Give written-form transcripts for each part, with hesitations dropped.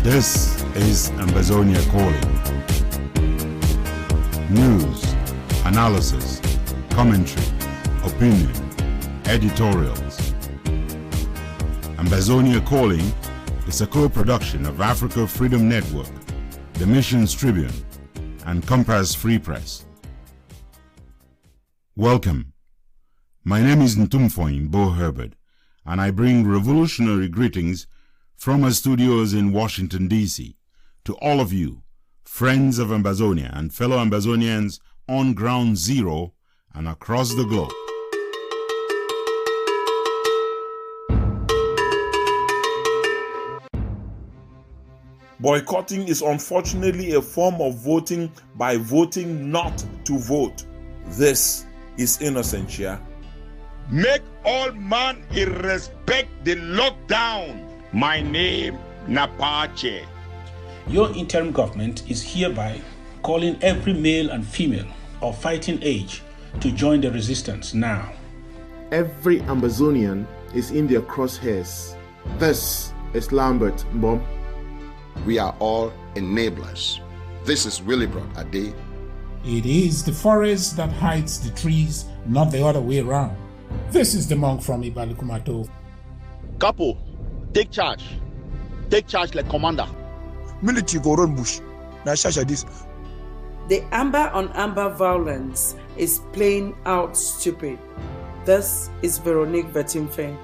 This is Ambazonia Calling. News, analysis, commentary, opinion, editorials. Ambazonia Calling is a co-production of Africa Freedom Network, the Missions Tribune, and Compass Free Press. Welcome. My name is Ntumfoyn, Herbert, and I bring revolutionary greetings from our studios in Washington, D.C. to all of you, friends of Ambazonia and fellow Ambazonians on ground zero and across the globe. Boycotting is unfortunately a form of voting by voting not to vote. This is innocent, yeah? Make all man respect the lockdown. My name, Napache. Your interim government is hereby calling every male and female of fighting age to join the resistance now. Every Ambazonian is in their crosshairs. This is Lambert Mbom. We are all enablers. This is Willibrod Ade. It is the forest that hides the trees, not the other way around. This is the monk from Ibalikumato. Capo, take charge. Take charge like commander. Military go run bush. Now this. The amber on amber violence is plain out stupid. This is Veronique Vertimfe.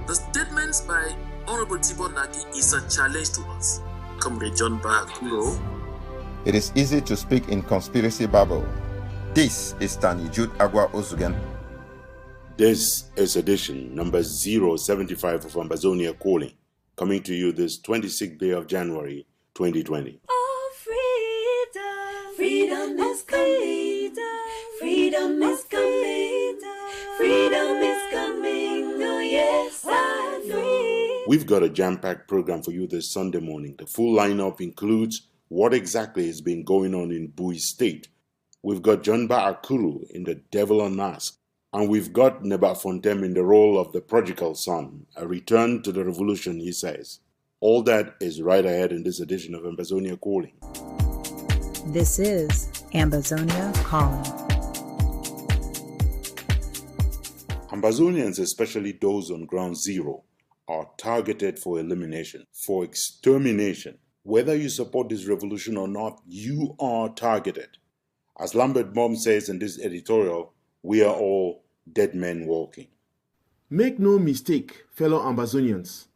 The statements by Honorable Tibor Nagi is a challenge to us. Comrade John Bakuro. It is easy to speak in conspiracy babble. This is Tani Jude Agua Ozugan. This is edition number 075 of Ambazonia Calling, coming to you this 26th day of January 2020. Oh, freedom, freedom is coming, freedom is coming, freedom is coming, oh yes, I'm free. We've got a jam-packed program for you this Sunday morning. The full lineup includes what exactly has been going on in Bui State. We've got John Akuru in The Devil Unmasked. And we've got Ntumfoyn in the role of the Prodigal Son, a return to the revolution, he says. All that is right ahead in this edition of Ambazonia Calling. This is Ambazonia Calling. Ambazonians, especially those on ground zero, are targeted for elimination, for extermination. Whether you support this revolution or not, you are targeted. As Lambert Mbom says in this editorial, we are all dead men walking. Make no mistake, fellow Ambazonians.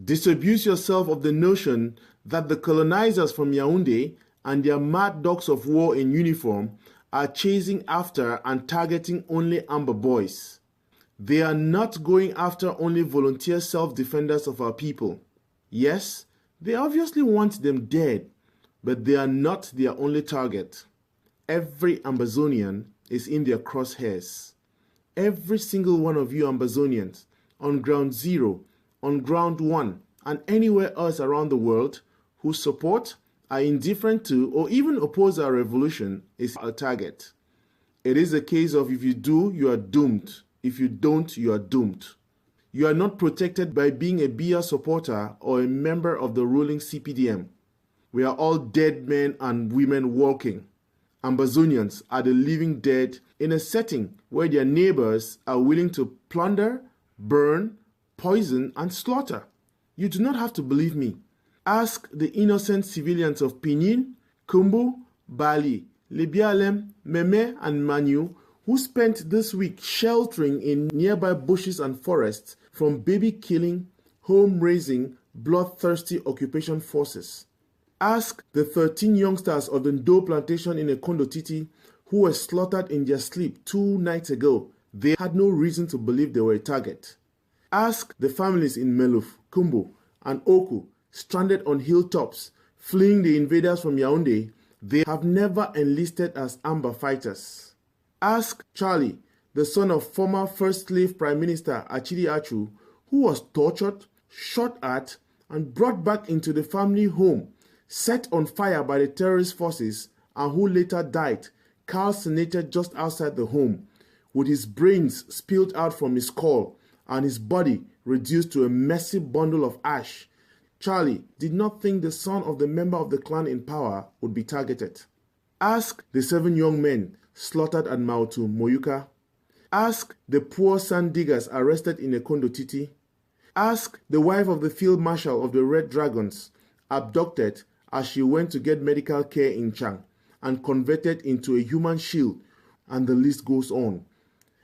Disabuse yourself of the notion that the colonizers from Yaoundé and their mad dogs of war in uniform are chasing after and targeting only Amber boys. They are not going after only volunteer self-defenders of our people. Yes, they obviously want them dead, but they are not their only target. Every Ambazonian is in their crosshairs. Every single one of you Ambazonians on ground zero, on ground one, and anywhere else around the world who support, are indifferent to, or even oppose our revolution is our target. It is a case of if you do, you are doomed. If you don't, you are doomed. You are not protected by being a BIA supporter or a member of the ruling CPDM. We are all dead men and women walking. Ambazonians are the living dead in a setting where their neighbors are willing to plunder, burn, poison, and slaughter. You do not have to believe me. Ask the innocent civilians of Pinin, Kumbu, Bali, LEBIALEM, Meme, and MANYU who spent this week sheltering in nearby bushes and forests from baby killing, home-raising, bloodthirsty occupation forces. Ask the 13 youngsters of the Ndo plantation in Ekondo Titi who were slaughtered in their sleep 2 nights ago. They had no reason to believe they were a target. Ask the families in Meluf, Kumbu, and Oku, stranded on hilltops, fleeing the invaders from Yaoundé. They have never enlisted as Amber fighters. Ask Charlie, the son of former First Slave Prime Minister Achidi Achu, who was tortured, shot at, and brought back into the family home, set on fire by the terrorist forces, and who later died, calcinated just outside the home, with his brains spilled out from his skull and his body reduced to a messy bundle of ash. Charlie did not think the son of the member of the clan in power would be targeted. Ask the 7 young men slaughtered at Mautu, Moyuka. Ask the poor sand diggers arrested in Ekondo Titi. Ask the wife of the field marshal of the Red Dragons, abducted as she went to get medical care in Chang and converted into a human shield, and the list goes on.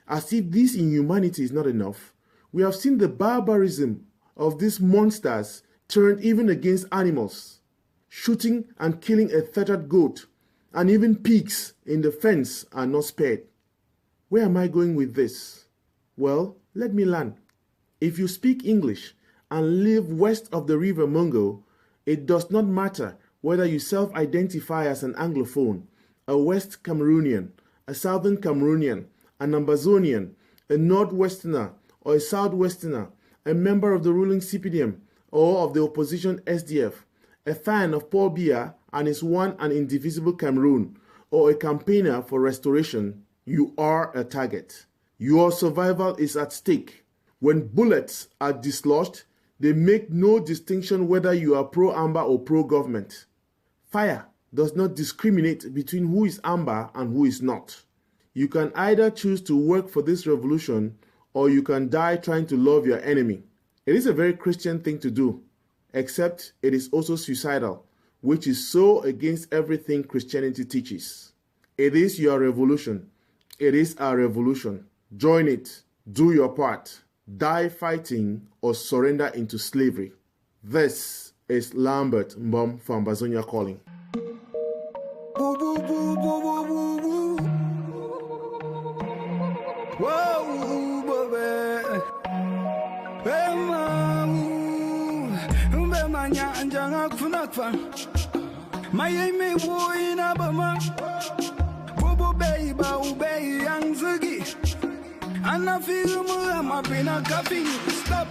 As if this inhumanity is not enough, we have seen the barbarism of these monsters turned even against animals, shooting and killing a tethered goat, and even pigs in the fence are not spared. Where am I going with this? Well, let me learn. If you speak English and live west of the River Mungo, it does not matter whether you self-identify as an Anglophone, a West Cameroonian, a Southern Cameroonian, an Ambazonian, a Northwesterner, or a Southwesterner, a member of the ruling CPDM or of the opposition SDF, a fan of Paul Biya and his one and indivisible Cameroon, or a campaigner for restoration, you are a target. Your survival is at stake. When bullets are dislodged, they make no distinction whether you are pro-Amba or pro-government. Fire does not discriminate between who is Amba and who is not. You can either choose to work for this revolution or you can die trying to love your enemy. It is a very Christian thing to do, except it is also suicidal, which is so against everything Christianity teaches. It is your revolution. It is our revolution. Join it. Do your part. Die fighting or surrender into slavery. This is Lambert Mbom from Ambazonia Calling. My aim boy in Abama, Bobo Bay, Bao Bay, Young Ziggy, and I feel I'm up in a coffee. Stop,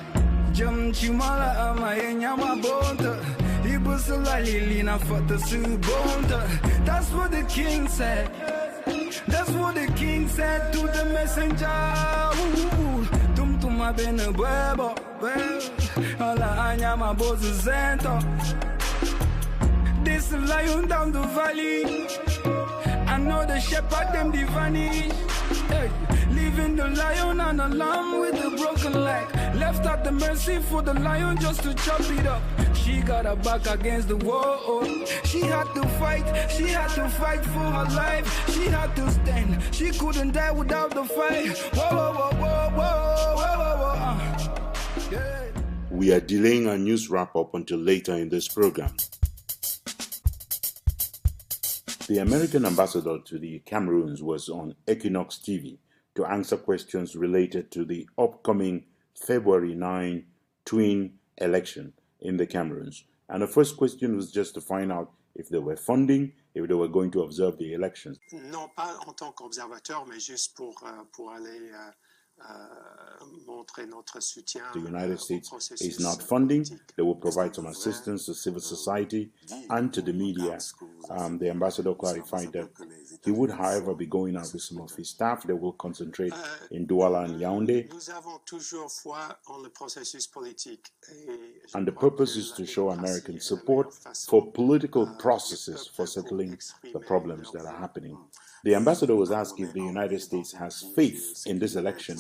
Jum Chimala, my Yama Bonta, Ibusula Lilina for the Subonta. That's what the king said. That's what the king said to the messenger. Tum Tuma Bene Bebo, Ala Anyama Bozento. This lion down the valley. I know the shepherd them the vanish. Hey, leaving the lion and the lamb with the broken leg. Left at the mercy for the lion just to chop it up. She got her back against the wall. She had to fight. She had to fight for her life. She had to stand. She couldn't die without the fight. Whoa, whoa, whoa, whoa, whoa, whoa, whoa. Yeah. We are delaying our news wrap-up until later in this program. The American ambassador to the Cameroons was on Equinox TV to answer questions related to the upcoming February 9 twin election in the Cameroons. And the first question was just to find out if they were funding, if they were going to observe the elections. Non, pas en tant qu'observateur, mais juste pour aller montrer notre soutien. The United States is not funding. They will provide some assistance to civil society and to the media. The ambassador clarified that he would, however, be going out with some of his staff. They will concentrate in Douala and Yaoundé. And the purpose is to show American support for political processes for settling the problems that are happening. The ambassador was asked if the United States has faith in this election.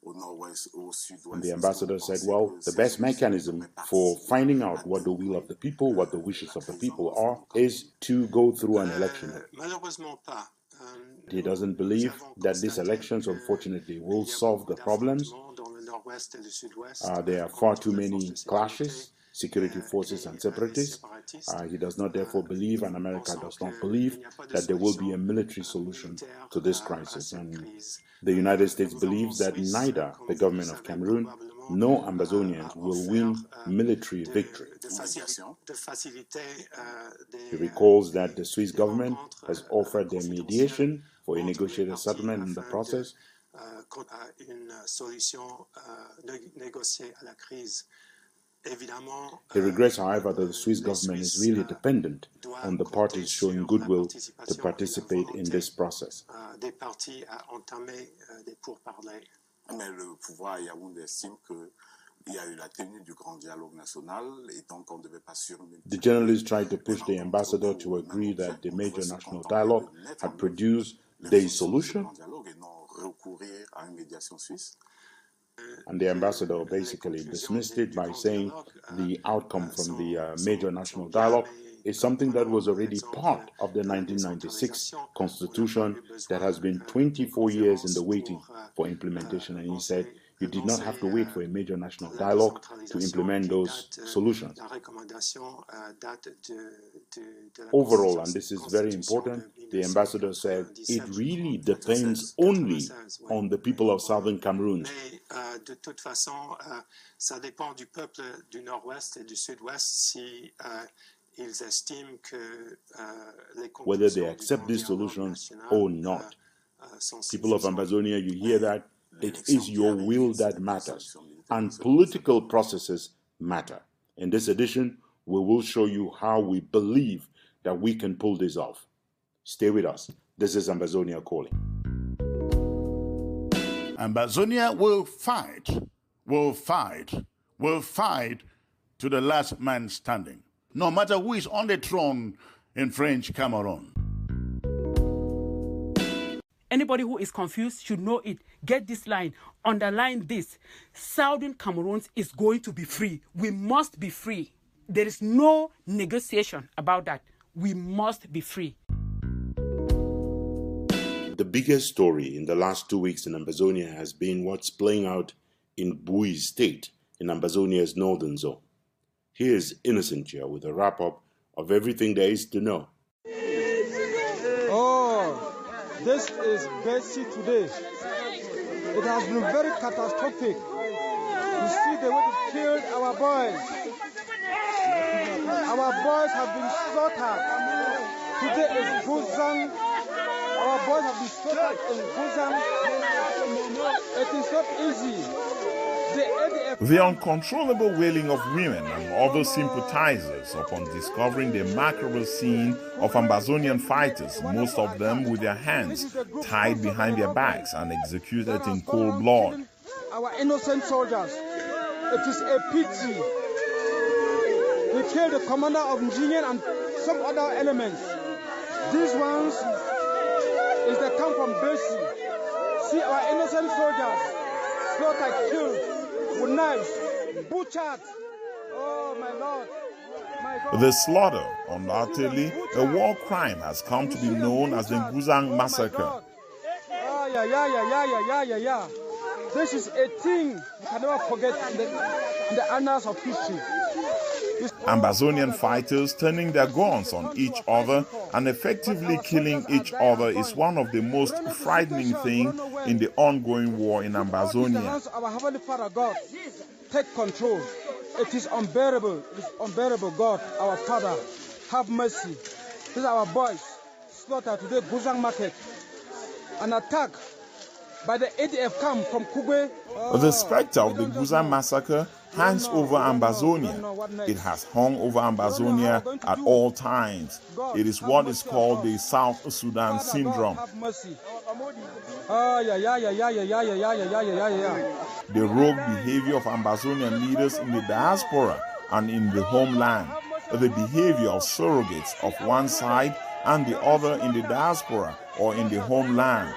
And the ambassador said, well, the best mechanism for finding out what the will of the people, what the wishes of the people are, is to go through an election. He doesn't believe that these elections, unfortunately, will solve the problems. There are far too many clashes, security forces and separatists. He does not therefore believe, and America does not believe, that there will be a military solution to this crisis. And the United States believes that neither the government of Cameroon nor Ambazonians will win military victory. He recalls that the Swiss government has offered their mediation for a negotiated settlement in the process. He regrets, however, that the Swiss government is really dependent on the parties showing goodwill to participate in this process. The journalist tried to push the ambassador to agree that the major national dialogue had produced the solution, and the ambassador basically dismissed it by saying the outcome from the major national dialogue is something that was already part of the 1996 constitution that has been 24 years in the waiting for implementation. And he said you did not have to wait for a major national dialogue to implement those solutions. Overall, and this is very important, the ambassador said it really depends only on the people of southern Cameroon. De toute façon, ça dépend du peuple du Nord-Ouest et du Sud-Ouest si ils estiment que whether they accept these solutions or not. People of Ambazonia, you hear that? It is your will that matters, and political processes matter. In this edition, we will show you how we believe that we can pull this off. Stay with us. This is Ambazonia Calling. Ambazonia will fight to the last man standing, no matter who is on the throne in French Cameroon. Anybody who is confused should know it. Get this line, underline this. Southern Cameroon is going to be free. We must be free. There is no negotiation about that. We must be free. The biggest story in the last 2 weeks in Ambazonia has been what's playing out in BOYO State in Ambazonia's northern zone. Here is Ntumfoyn with a wrap-up of everything there is to know. This is Bessie today. It has been very catastrophic. You see the way they killed our boys. Our boys have been slaughtered. Today is Guzang. Our boys have been slaughtered in Guzang. It is not easy. The uncontrollable wailing of women and other sympathizers upon discovering the macabre scene of Ambazonian fighters, most of them with their hands tied behind their backs and executed in cold blood. Our innocent soldiers, it is a pity. We killed the commander of NDIAN and some other elements. These ones is they come from Bessie. See our innocent soldiers slaughtered, killed with knives, butchered. Oh my Lord. My God. The slaughter, undoubtedly a war crime, has come to be known as the Guzang massacre. Yeah. This is a thing you can never forget in the annals of history. Ambazonian fighters turning their guns on each other and effectively killing each other is one of the most frightening things in the ongoing war in Ambazonia. Our Heavenly Father God, take control. It is unbearable. It is unbearable, God, our Father. Have mercy. These are our boys slaughtered today, Guzang Market. An attack by the ADF camp from KUPE. The specter of the Guzang massacre hangs over Ambazonia. It has hung over Ambazonia at all times. It is what is called the South Sudan syndrome. The rogue behavior of Ambazonian leaders in the diaspora and in the homeland. The behavior of surrogates of one side and the other in the diaspora or in the homeland.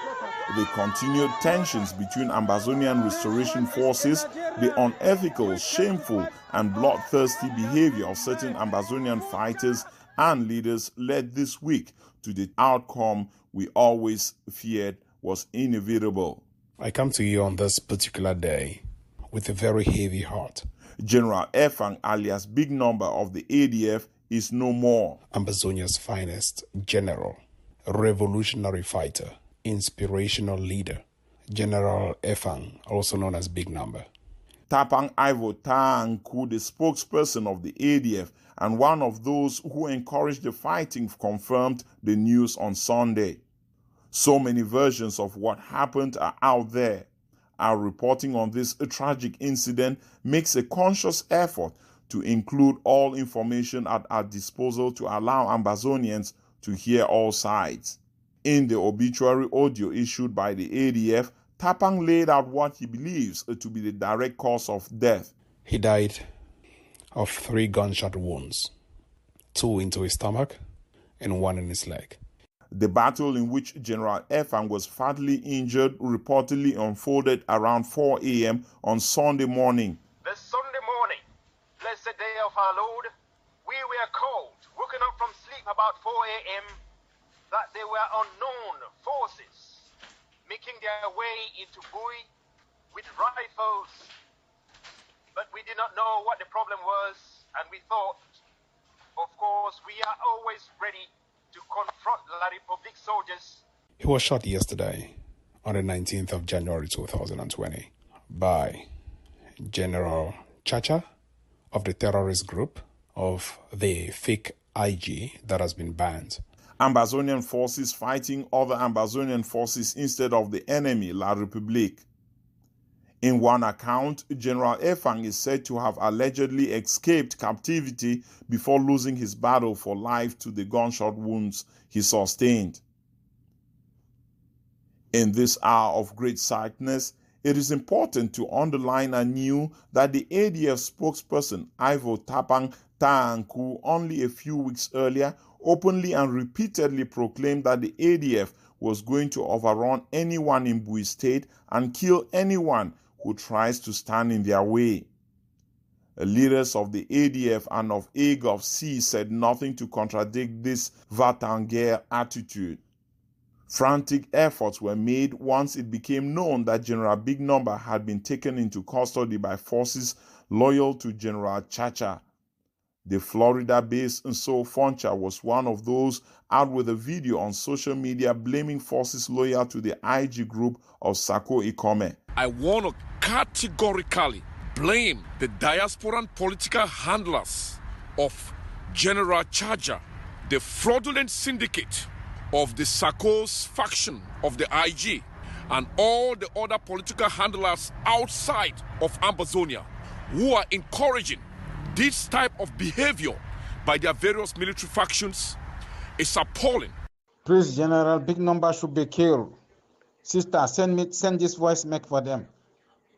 The continued tensions between Ambazonian restoration forces, the unethical, shameful, and bloodthirsty behavior of certain Ambazonian fighters and leaders led this week to the outcome we always feared was inevitable. I come to you on this particular day with a very heavy heart. General Efang, alias Big Number of the ADF, is no more. Ambazonia's finest general, revolutionary fighter, inspirational leader, General Efang, also known as Big Number. Tapang Ivo Tanku, the spokesperson of the ADF and one of those who encouraged the fighting, confirmed the news on Sunday. So many versions of what happened are out there. Our reporting on this tragic incident makes a conscious effort to include all information at our disposal to allow Ambazonians to hear all sides. In the obituary audio issued by the ADF, Tapang laid out what he believes to be the direct cause of death. He died of 3 gunshot wounds, 2 into his stomach and 1 in his leg. The battle in which General Efang was fatally injured reportedly unfolded around 4 a.m. on Sunday morning. This Sunday morning, blessed day of our Lord, we were called, waking up from sleep about 4 a.m., that there were unknown forces making their way into Bui with rifles. But we did not know what the problem was, and we thought, of course, we are always ready to confront La Republique soldiers. He was shot yesterday, on the 19th of January 2020, by General Chacha of the terrorist group of the fake IG that has been banned. Ambazonian forces fighting other Ambazonian forces instead of the enemy, La Republique. In one account, General Efang is said to have allegedly escaped captivity before losing his battle for life to the gunshot wounds he sustained. In this hour of great sadness, it is important to underline anew that the ADF spokesperson Ivo Tapang Taanku only a few weeks earlier openly and repeatedly proclaimed that the ADF was going to overrun anyone in Bui State and kill anyone who tries to stand in their way. Leaders of the ADF and of AGOV-C said nothing to contradict this va-t-en-guerre attitude. Frantic efforts were made once it became known that General Big Number had been taken into custody by forces loyal to General Chacha. The Florida-based Ntumfoyn was one of those out with a video on social media blaming forces loyal to the IG group of Sako Ikome. I want to categorically blame the diasporan political handlers of General Chacha, the fraudulent syndicate of the Sako's faction of the IG, and all the other political handlers outside of Ambazonia who are encouraging this type of behavior by their various military factions. Is appalling. Please, General, Big Number should be killed. Sister, send this voice make for them.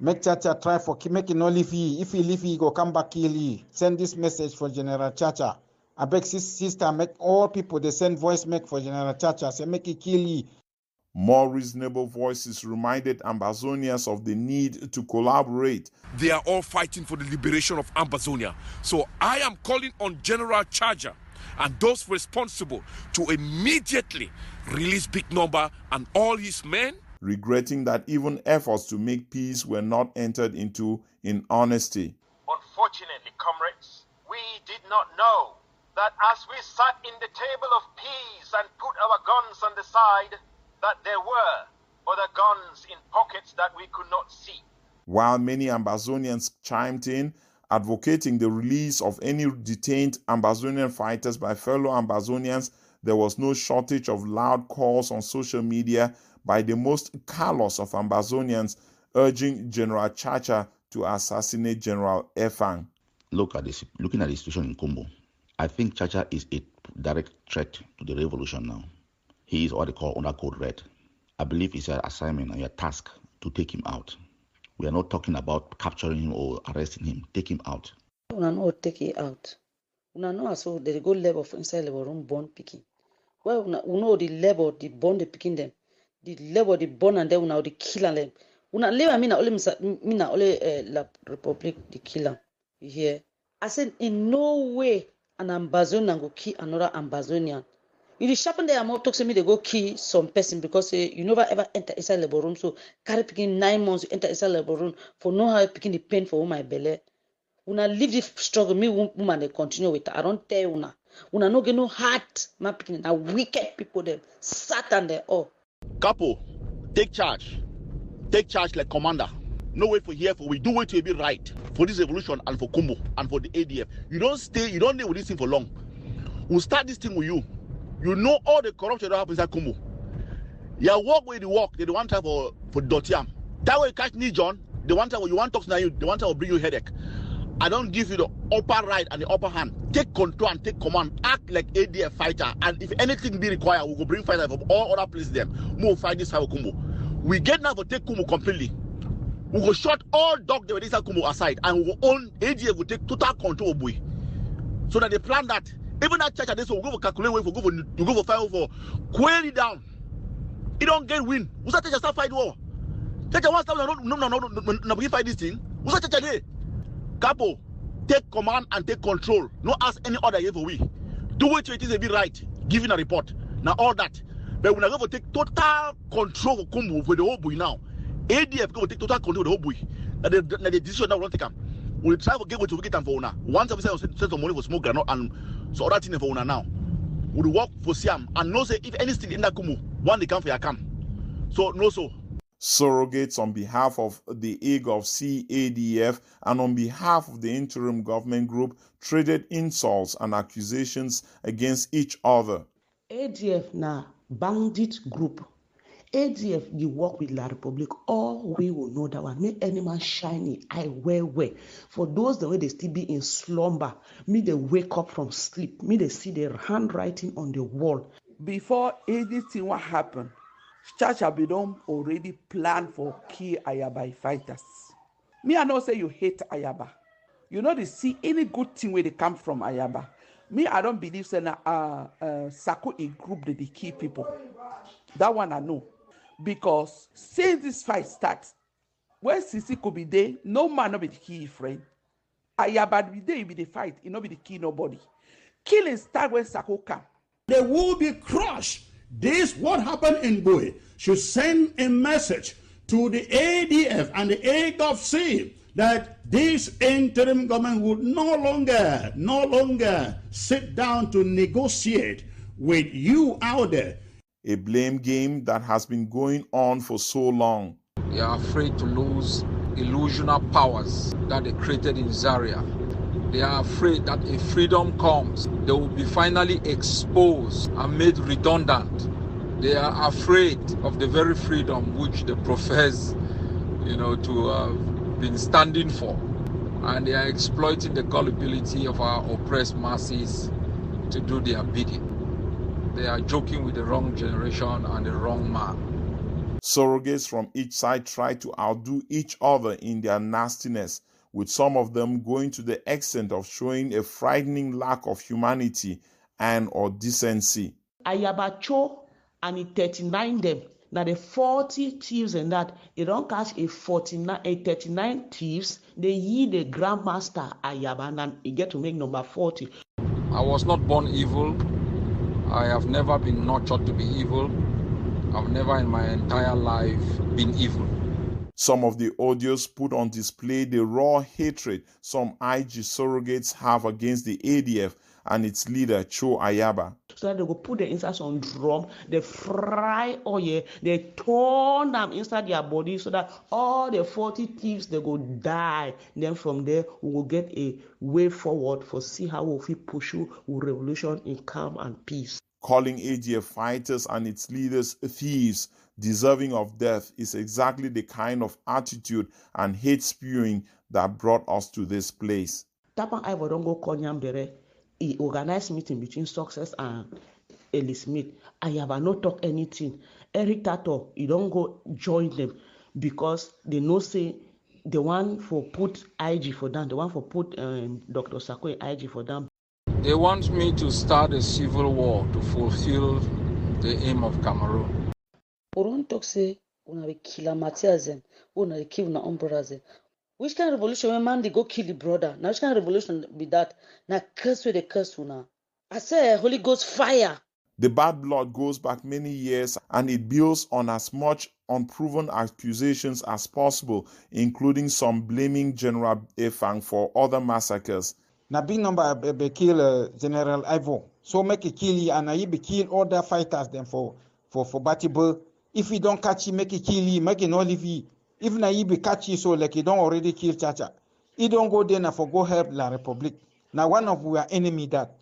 Make Chacha try for make it no leave he. If he leave he go come back kill he. Send this message for General Chacha. I beg sister, make all people they send voice make for General Chacha. Say make it kill he. More reasonable voices reminded Ambazonians of the need to collaborate. They are all fighting for the liberation of Ambazonia. So I am calling on General Chacha and those responsible to immediately release Big Number and all his men. Regretting that even efforts to make peace were not entered into in honesty. Unfortunately, comrades, we did not know that as we sat in the table of peace and put our guns on the side, that there were other guns in pockets that we could not see. While many Ambazonians chimed in, advocating the release of any detained Ambazonian fighters by fellow Ambazonians, there was no shortage of loud calls on social media by the most callous of Ambazonians urging General Chacha to assassinate General Efang. Looking at the situation in Kumbo, I think Chacha is a direct threat to the revolution now. He is what they call under code red. I believe it's your assignment and your task to take him out. We are not talking about capturing him or arresting him. Take him out. Una no take it out. Una no so they go level for inside level room born picking. Well, una know the level the born the picking them. The level the born and then una the killer them. Una level mina only la Republic the killer. You hear? I said in no way an Ambazonian go kill another Ambazonian. If it happen there, I'm talking to me, they go kill some person because you never ever enter inside labor room. So carry picking 9 months to enter inside labor room for no how picking the pain for my belly. When I leave this struggle, me woman they continue with it. I don't tell una. Una no get no heart. My picking na wicked people them. Satan they all. Capo, take charge. Take charge like commander. No wait for here for we do it to be right for this revolution and for Kumbo and for the ADF. You don't stay with this thing for long. We'll start this thing with you. You know all the corruption that happens at Kumbo. You walk where you walk, they the one time for Dotiam. That way you catch me, John. The one time you want to talk to you, the one time will bring you headache. I don't give you the upper right and the upper hand. Take control and take command. Act like ADF fighter. And if anything be required, we will bring fighters from all other places. Them. We'll fight this for Kumbo. We get now for take Kumbo completely. We will shut all dog the Wedisa Kumbo aside and we will own ADF will take total control of Bui. So that they plan that even that church at this will go for calculate way for go for fire for query down. It don't get win. Who's that church start fight war? Church one time no fight this thing. Who's that church day? Capo, take command and take control. No ask any other here for we. Do it is a bit right. Giving a report. Now all that. But we're going to take total control of Kumbu for the whole Bui now. ADF go take total control of the whole Bui. Now the decision that we don't take them. We'll try to get them for now. Once we send some money for smoke and so other thing for now. We'll work for Siam and no say if anything in that Kumu, one they come for your camp. So no so. Surrogates on behalf of the AGOV-C ADF and on behalf of the interim government group traded insults and accusations against each other. ADF na bandit group. ADF you work with La Republic, all we will know that one. Make any man shiny eye well. For those the way they still be in slumber, me they wake up from sleep, me they see their handwriting on the wall. Before anything what happened, Church have been already planned for key Ayaba fighters. Me I know say you hate Ayaba. You know they see any good thing where they come from Ayaba. Me I don't believe say Sako a group that they key people. That one I know. Because since this fight starts, when Sisi could be there, no man no be the key friend. Ayaba be there, be the fight, it no be the key nobody. Killing start when Sako come. They will be crushed. This, what happened in Bui, should send a message to the ADF and the AGOV-C that this interim government would no longer sit down to negotiate with you out there. A blame game that has been going on for so long. They are afraid to lose illusional powers that they created in Zaria. They are afraid that if freedom comes, they will be finally exposed and made redundant. They are afraid of the very freedom which they profess, to have been standing for. And they are exploiting the gullibility of our oppressed masses to do their bidding. They are joking with the wrong generation and the wrong man. Surrogates from each side try to outdo each other in their nastiness, with some of them going to the extent of showing a frightening lack of humanity and or decency. Ayabacho and it 39 them. Now the 40 thieves and that, they don't catch a 39 thieves, they yield the grandmaster Ayaba and you get to make number 40. I was not born evil. I have never been nurtured to be evil. I've never in my entire life been evil. Some of the audios put on display the raw hatred some IG surrogates have against the ADF and its leader, Cho Ayaba. So that they will put the insides on drum, they fry oil, they turn them inside their body so that all the 40 thieves, they go die. Then from there, we will get a way forward for see how we pursue revolution in calm and peace. Calling ADF fighters and its leaders thieves deserving of death is exactly the kind of attitude and hate spewing that brought us to this place. Tapan Ivo don't go Konyam Dere. He organized meeting between Success and Ellie Smith. I have not talk anything. Eric Tato, he don't go join them because they know say the one for put IG for them, the one for put Dr. Sako IG for them. They want me to start a civil war to fulfill the aim of Cameroon. Oron talk say una be kill Matthiasen, una kill na umbrella. Which kind of revolution when man they go kill the brother? Now which kind of revolution be that? Now curse with the curse una. I say Holy Ghost fire. The bad blood goes back many years and it builds on as much unproven accusations as possible, including some blaming General Efang for other massacres. Na big number be kill General Ivo. So make it kill you and he be kill other fighters then for Batibo. If he don't catch you, make it kill you, make it not leave you. If na he be catch you so like he don't already kill Chacha. He don't go there na for go help La Republic. Now one of our enemy that.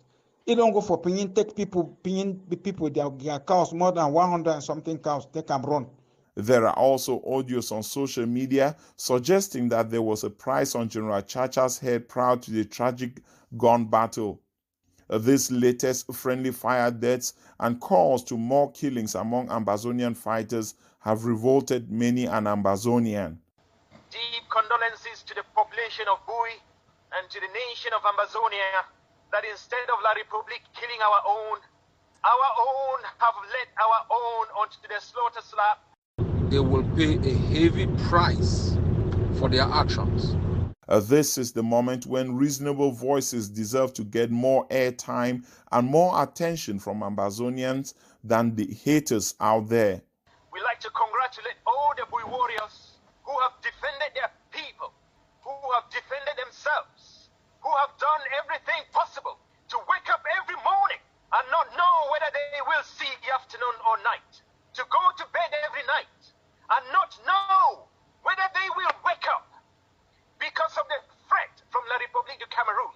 He don't go for opinion, take people their cows, more than 100 and something cows, take them run. There are also audios on social media suggesting that there was a price on General Chacha's head prior to the tragic gun battle. This latest friendly fire deaths and calls to more killings among Ambazonian fighters have revolted many an Ambazonian. Deep condolences to the population of Bui and to the nation of Ambazonia that instead of La Republic killing our own have led our own onto the slaughter slab. They will pay a heavy price for their actions. This is the moment when reasonable voices deserve to get more airtime and more attention from Ambazonians than the haters out there. We'd like to congratulate all the Bui warriors who have defended their people, who have defended themselves, who have done everything possible to wake up every morning and not know whether they will see the afternoon or night, to go to bed every night and not know whether they will wake up because of the threat from La Republique du Cameroon.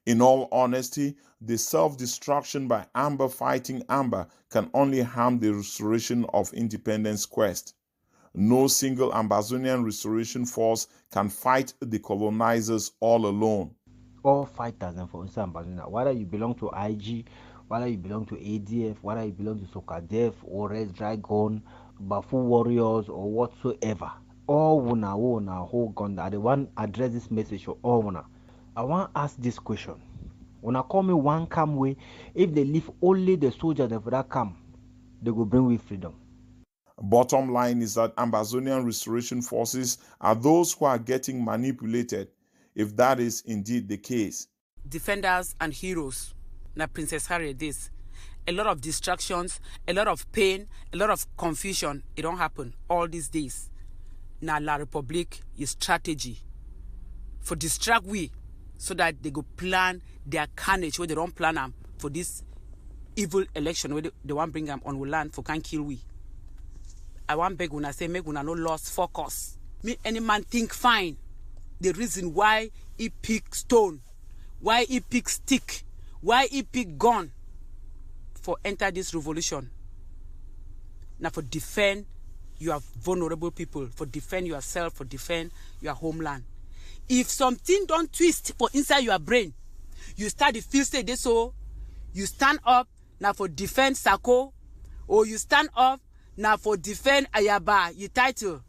In all honesty, the self-destruction by Amber fighting Amber can only harm the restoration of independence quest. No single Ambazonian restoration force can fight the colonizers all alone. All fighters and for instance Ambazonia, whether you belong to IG, whether you belong to ADF, whether you belong to Sokadef or Red Dragon, Bafu Warriors or whatsoever, all who whole gun are the one address this message for all wanna. I want to ask this question. When I call me one camp way, if they leave only the soldiers for that camp, they will bring with freedom. Bottom line is that Ambazonian restoration forces are those who are getting manipulated, if that is indeed the case. Defenders and heroes. Now Princess Harriet this. A lot of distractions, a lot of pain, a lot of confusion. It don't happen all these days. Now La Republique is strategy for distract we so that they go plan their carnage where they don't plan them for this evil election where they want bring them on the land for can kill we. I want beg when I say make una no lost focus. Me any man think fine. The reason why he pick stone, why he pick stick, why he pick gun for enter this revolution. Now for defend your vulnerable people, for defend yourself, for defend your homeland. If something don't twist for inside your brain, you start to feel say this, so you stand up now for defend Sako, or you stand up now for defend Ayaba, your title.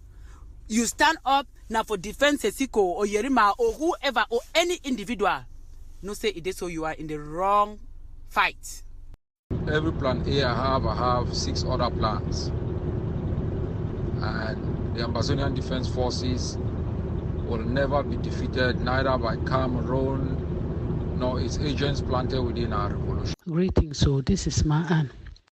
You stand up now for defend Sesiko or Yerima or whoever or any individual. No say it is so you are in the wrong fight. Every plan A I have 6 other plans. And the Ambazonian Defense Forces will never be defeated, neither by Cameroon nor its agents planted within our revolution. Greetings, so this is Ma'an.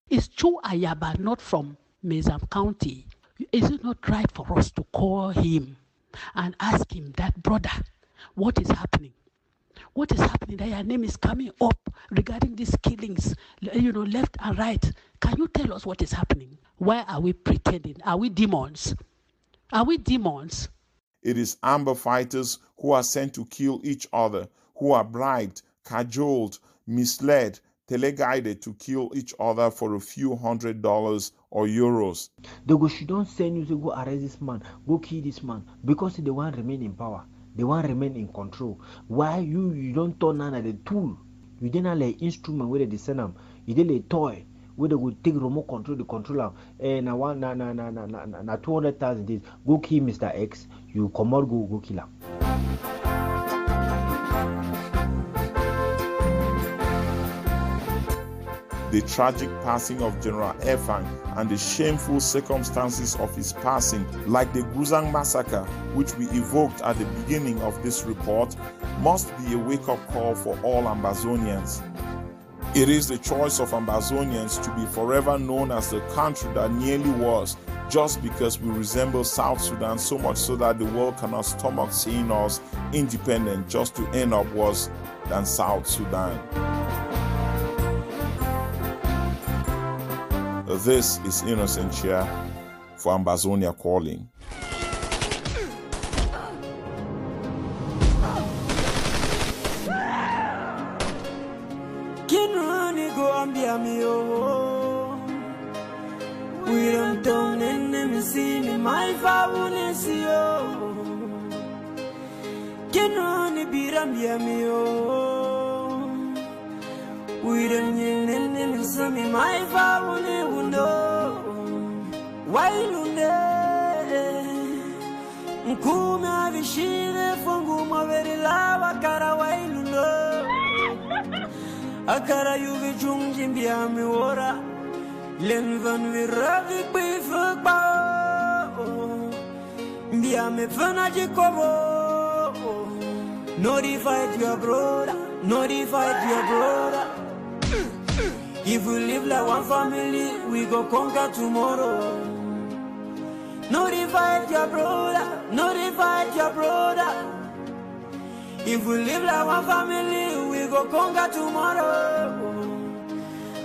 Is Chu Ayaba not from MEZAM County? Is it not right for us to call him and ask him that, brother, what is happening? What is happening? That your name is coming up regarding these killings, left and right. Can you tell us what is happening? Why are we pretending? Are we demons? Are we demons? It is Amber fighters who are sent to kill each other, who are bribed, cajoled, misled, teleguided to kill each other for a few $100 or euros. She don't send you to go arrest this man, go kill this man, because they want to remain in power. They want to remain in control. Why you don't turn on the tool? You didn't like instrument where they send them. You did a toy where they would take remote control, the controller. And I want na 200,000 days. Go kill Mr. X. You come out, go kill him. The tragic passing of General Efang and the shameful circumstances of his passing, like the Guzang massacre, which we evoked at the beginning of this report, must be a wake-up call for all Ambazonians. It is the choice of Ambazonians to be forever known as the country that nearly was, just because we resemble South Sudan so much so that the world cannot stomach seeing us independent just to end up worse than South Sudan. This is Innocent Chia for Ambazonia Calling. We don't need some my family window. Why lunde? Kuma vishine fungu maveri lava karawailulo. Akara yuvi chungi mbiami ora. Lenvan viravi bifukba. Mbiami fana jikobo. Notify your brother. Notify your brother. If we live like one family, we go conquer tomorrow. Notify your brother, notify your brother. If we live like one family, we go conquer tomorrow.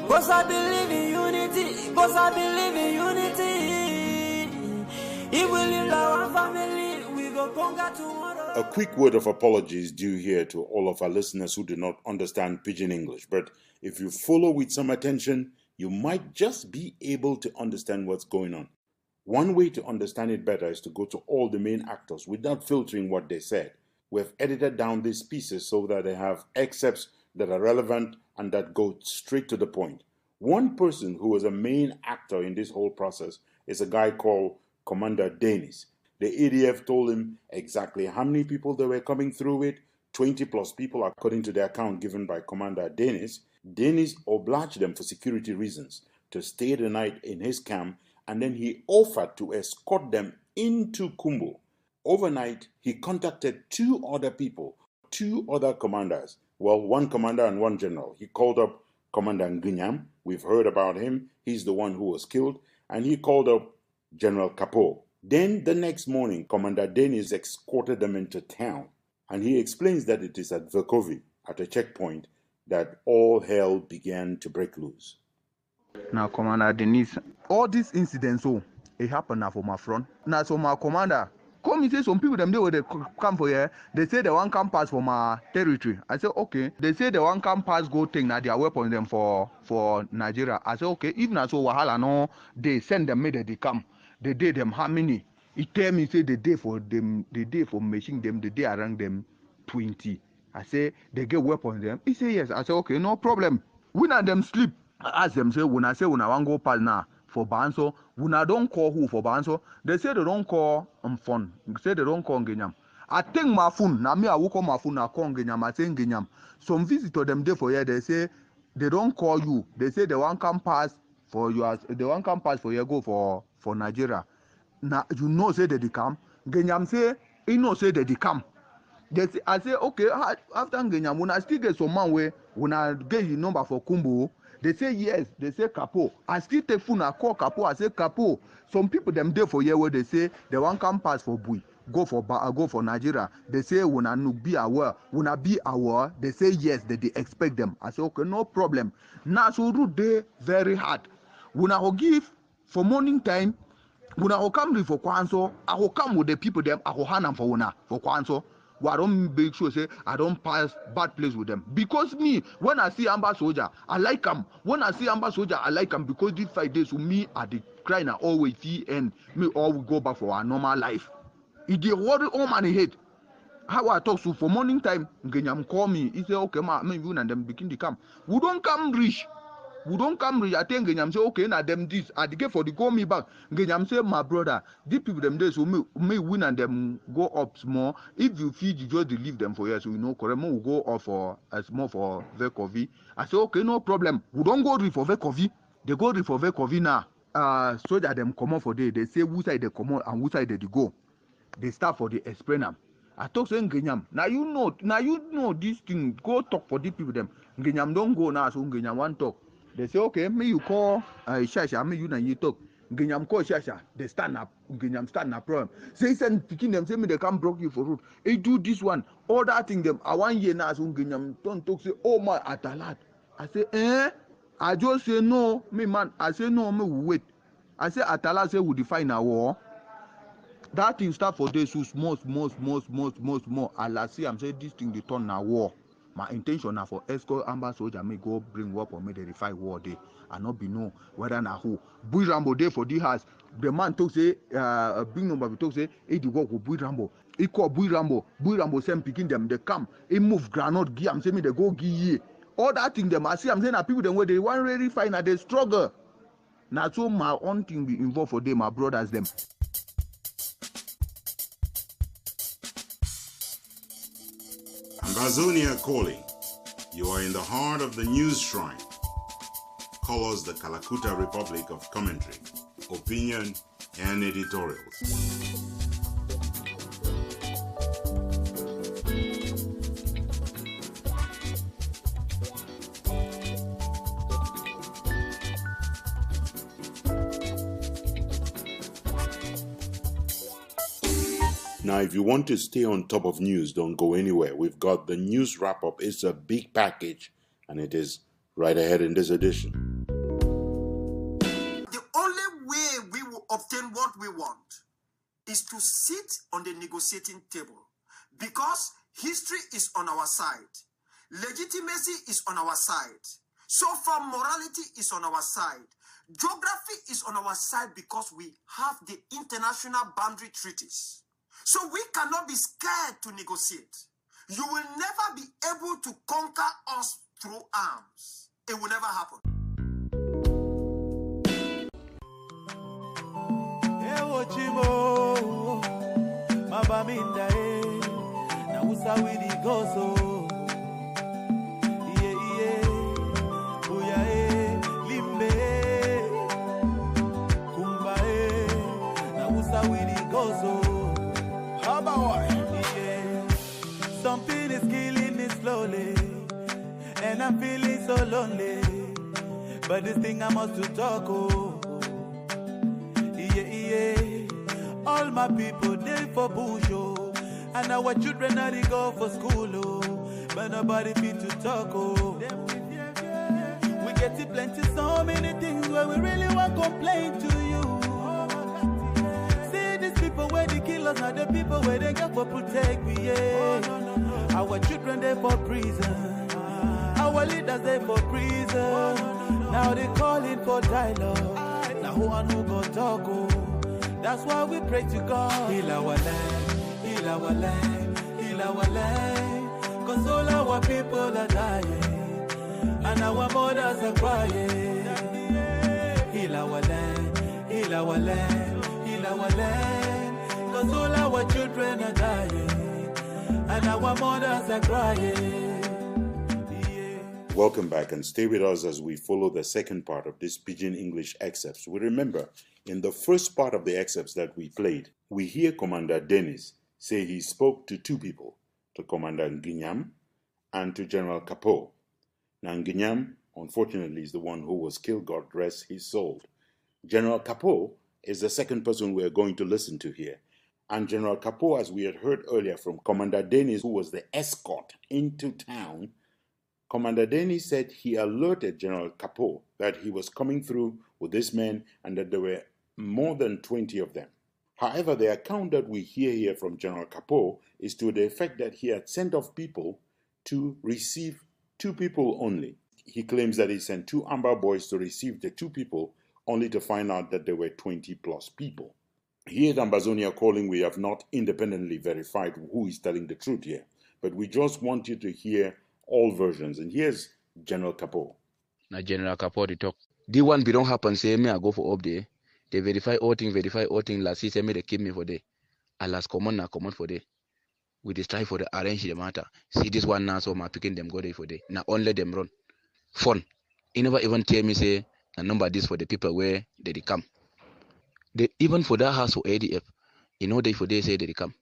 Cause I believe in unity, cause I believe in unity. If we live like one family, we go conquer tomorrow. A quick word of apology is due here to all of our listeners who do not understand Pidgin English, but if you follow with some attention, you might just be able to understand what's going on. One way to understand it better is to go to all the main actors without filtering what they said. We've edited down these pieces so that they have excerpts that are relevant and that go straight to the point. One person who was a main actor in this whole process is a guy called Commander Dennis. The ADF told him exactly how many people they were coming through with, 20 plus people according to the account given by Commander Dennis. Dennis obliged them for security reasons to stay the night in his camp, and then he offered to escort them into Kumbo. Overnight, he contacted two other people, two other commanders. Well, one commander and one general. He called up Commander Ngunyam. We've heard about him. He's the one who was killed. And he called up General Kapo. Then the next morning, Commander Dennis escorted them into town. And he explains that it is at Verkovi, at a checkpoint, that all hell began to break loose. Now, Commander Denise, all these incidents, it happened now for my front. Now, so my commander, come and say some people, them they come for here, they say they want come pass for my territory. I say, okay. They say they want come pass go take now their weapons them for Nigeria. I say, okay, even as so Wahala no, they send them, maybe they come. They did them how many? He tell me, say the day for them, the day for machine them, the day around them 20. I say, they get weapons them. He say, yes. I say, okay, no problem. When I them sleep, I ask them, say, when I want go pass now for Banso, when I don't call who for Banso, they say they don't call Ntumfoyn. They say they don't call Ngenyam. I take my phone, now me I will call my phone, I call Ngenyam, I say Ngenyam. Some visitor them there for here, they say, they don't call you. They say they want come pass for you, they want come pass for you, go for Nigeria. Now, you know, say that they come. Ngenyam say, he know, say that they come. They say, I say, okay, after Ngenyam, when I still get some man where, when I get your number for Kumbo, they say yes, they say Kapo. I still take phone, I call Kapo, I say Kapo. Some people them there for here where they say they want come pass for Bui, go for Nigeria. They say when I be aware, they say yes, that they expect them. I say okay, no problem. Now so route they very hard. When I give for morning time, when I come for Kwanso, I will come with the people them, I will hand them for Kwanso. I don't make sure say I don't pass bad place with them. Because me, when I see Ambazonia, I like them. When I see Ambazonia, I like them because these 5 days with me are the crying always see and me all will go back for our normal life. If they worry all man hate. How I talk to for morning time, Ngenyam call me. He say, okay, me you and them begin to come. We don't come rich. We don't come rich. I think Ngenyam say, okay, now them this. I get for the call me back. Ngenyam say, my brother, these people them days so me win and them go up small. If you feed, you just leave them for years. So you know, correct. We go up for small for Vekovi. I say, okay, no problem. We don't go read for Vekovi. They go read for Vekovi now. So that them come out for day. They say who side they come out and who side they go. They start for the explainer. I talk to Ngenyam. Now you know this thing. Go talk for these people them. Ngenyam don't go now, so Ngenyam want talk. They say, okay, me you call Shasha, me you and you talk. Ngenyam call Shasha. They stand up. Ngenyam stand up problem. Say send picking them. Say me they come broke you for root. Hey, do this one. All that thing them. I 1 year now, so Ngenyam don't talk. Say, oh my atalat. I say, I just say no, me man. I say no, me wait. I say atalat say we define our war. That thing start for days so small. I last see I'm saying this thing they turn now war. My intention now for escort Ambazonia may go bring weapon, may they fight war day. I not be know whether na who. Bui Rambo day for the house. The man talk say a big number we talk say he the work with Bui Rambo. He call Bui Rambo send picking them, they come, he move granite gear, I'm saying me they go give all that thing them I see I'm saying that people them where they want really find that they struggle. Now so my own thing be involved for them, my brothers them. Ambazonia Calling. You are in the heart of the news shrine. Call us the Kalakuta Republic of commentary, opinion, and editorials. Now, if you want to stay on top of news, don't go anywhere. We've got the news wrap-up. It's a big package, and it is right ahead in this edition. The only way we will obtain what we want is to sit on the negotiating table, because history is on our side. Legitimacy is on our side. So far, morality is on our side. Geography is on our side because we have the international boundary treaties. So we cannot be scared to negotiate. You will never be able to conquer us through arms. It will never happen. Something is killing me slowly, and I'm feeling so lonely. But this thing I must to talk, oh. Yeah. All my people, they for bush, oh. And our children now they go for school, oh. But nobody fit to talk, oh. We get to plenty, so many things where we really want to complain to you. See these people where they kill us, not the people where they got for protect me, yeah. Our children they for prison, our leaders they for prison. Now they calling for dialogue. Now who and who go talk, oh. That's why we pray to God. Heal our land, heal our land, heal our land. Cause all our people are dying, and our mothers are crying. Heal our land, heal our land, heal our land. Cause all our children are dying, and our mothers are crying. Welcome back, and stay with us as we follow the second part of this Pidgin English excerpts. We remember, in the first part of the excerpts that we played, we hear Commander Dennis say he spoke to two people, to Commander Nginyam and to General Kapo. Now, Nginyam, unfortunately, is the one who was killed, God rest his soul. General Kapo is the second person we are going to listen to here. And General Kapo, as we had heard earlier from Commander Dennis, who was the escort into town, Commander Dennis said he alerted General Kapo that he was coming through with this men and that there were more than 20 of them. However, the account that we hear here from General Kapo is to the effect that he had sent off people to receive two people only. He claims that he sent two Amber boys to receive the two people, only to find out that there were 20 plus people. Here at Ambazonia Calling, we have not independently verified who is telling the truth here, but we just want you to hear all versions. And here's General Kapo. Now General Kapo they talk. The one be don't happen, say me I go for up there. They verify all thing, last see say me they keep me for day. I last command for day. We just try for the arrange the matter. See this one now, so my picking them go there for day. Now only them run. Fun. He never even tell me say a number this for the people where they come. They even for that house for ADF, you know they for they say they come.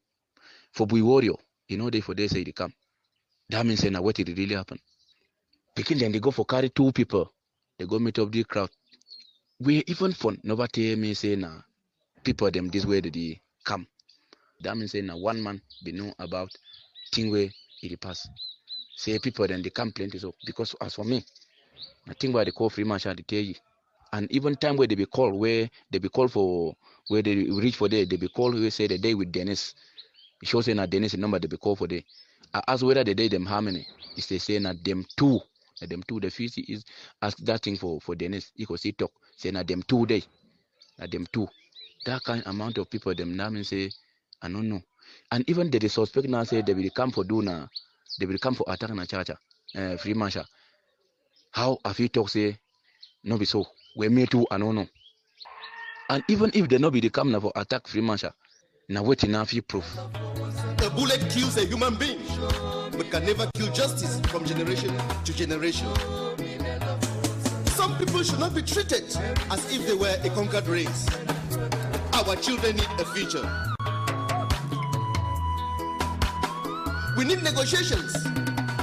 For BOYO, you know they for they say they come. That means now what did really happen? Picking then they go for carry two people. They go meet up the crowd. We even fun. Never tell me say now people them this way they come. That means say now one man they know about thing where it pass. Say people then they come plenty so because as for me, I think where they call free marshal they tell you. And even time where they be called for where they reach for day, they be called where say the day with Dennis. It shows say now Dennis number they be called for day. As whether the day them how many is they say na them two the fees is ask that thing for Dennis he could see talk say na them 2 day na them two that kind amount of people them now mean say I don't know. And even the suspect now say they will come for they will come for attack na charger free marshal. How have you talk say no be so we me too I don't know. And even if they no be the come now for attack free marshal now waiting now for proof. A bullet kills a human being. but can never kill justice from generation to generation. Some people should not be treated as if they were a conquered race. Our children need a future. We need negotiations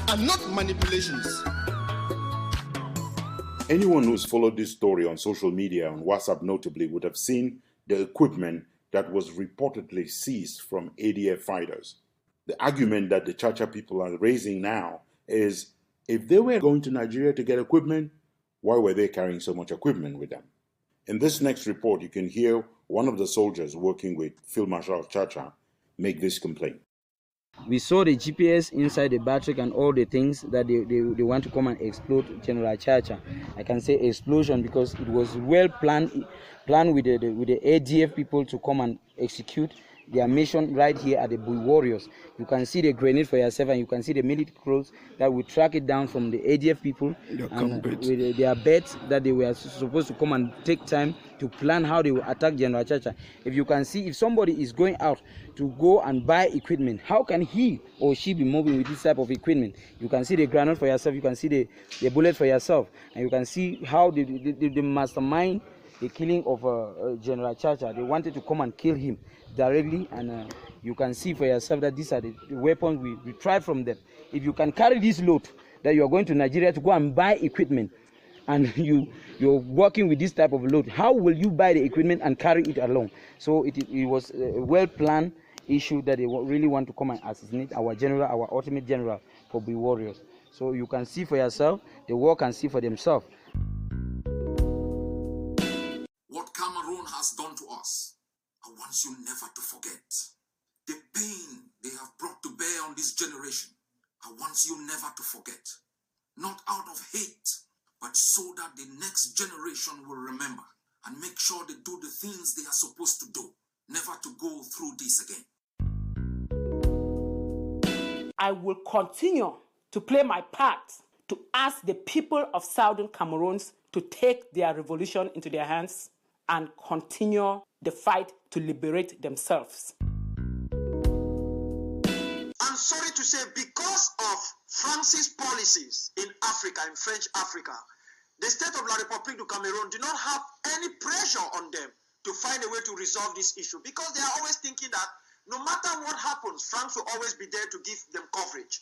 and not manipulations. Anyone who's followed this story on social media, on WhatsApp notably, would have seen the equipment that was reportedly seized from ADF fighters. The argument that the Chacha people are raising now is, if they were going to Nigeria to get equipment, why were they carrying so much equipment with them? In this next report, you can hear one of the soldiers working with Field Marshal Chacha make this complaint. We saw the GPS inside the battery and all the things that they want to come and explode General Chacha. I can say explosion because it was well planned with the ADF people to come and execute their mission right here at the BOYO warriors. You can see the grenade for yourself, and you can see the military crews that will track it down from the ADF people and with their bets that they were supposed to come and take time to plan how they will attack General Chacha. If you can see, if somebody is going out to go and buy equipment, how can he or she be moving with this type of equipment? You can see the grenade for yourself, you can see the bullet for yourself, and you can see how the mastermind the killing of General Chacha. They wanted to come and kill him directly, and you can see for yourself that these are the weapons we retrieved from them. If you can carry this load, that you are going to Nigeria to go and buy equipment, and you're working with this type of load, how will you buy the equipment and carry it along? So it was a well-planned issue that they really want to come and assassinate our general, our ultimate general for BOYO warriors. So you can see for yourself, the world can see for themselves. What Cameroon has done to us, I want you never to forget. The pain they have brought to bear on this generation, I want you never to forget. Not out of hate, but so that the next generation will remember and make sure they do the things they are supposed to do, never to go through this again. I will continue to play my part to ask the people of Southern Cameroon to take their revolution into their hands and continue the fight to liberate themselves. I'm sorry to say, because of France's policies in Africa, in French Africa, the state of La République du Cameroon do not have any pressure on them to find a way to resolve this issue, because they are always thinking that no matter what happens, France will always be there to give them coverage.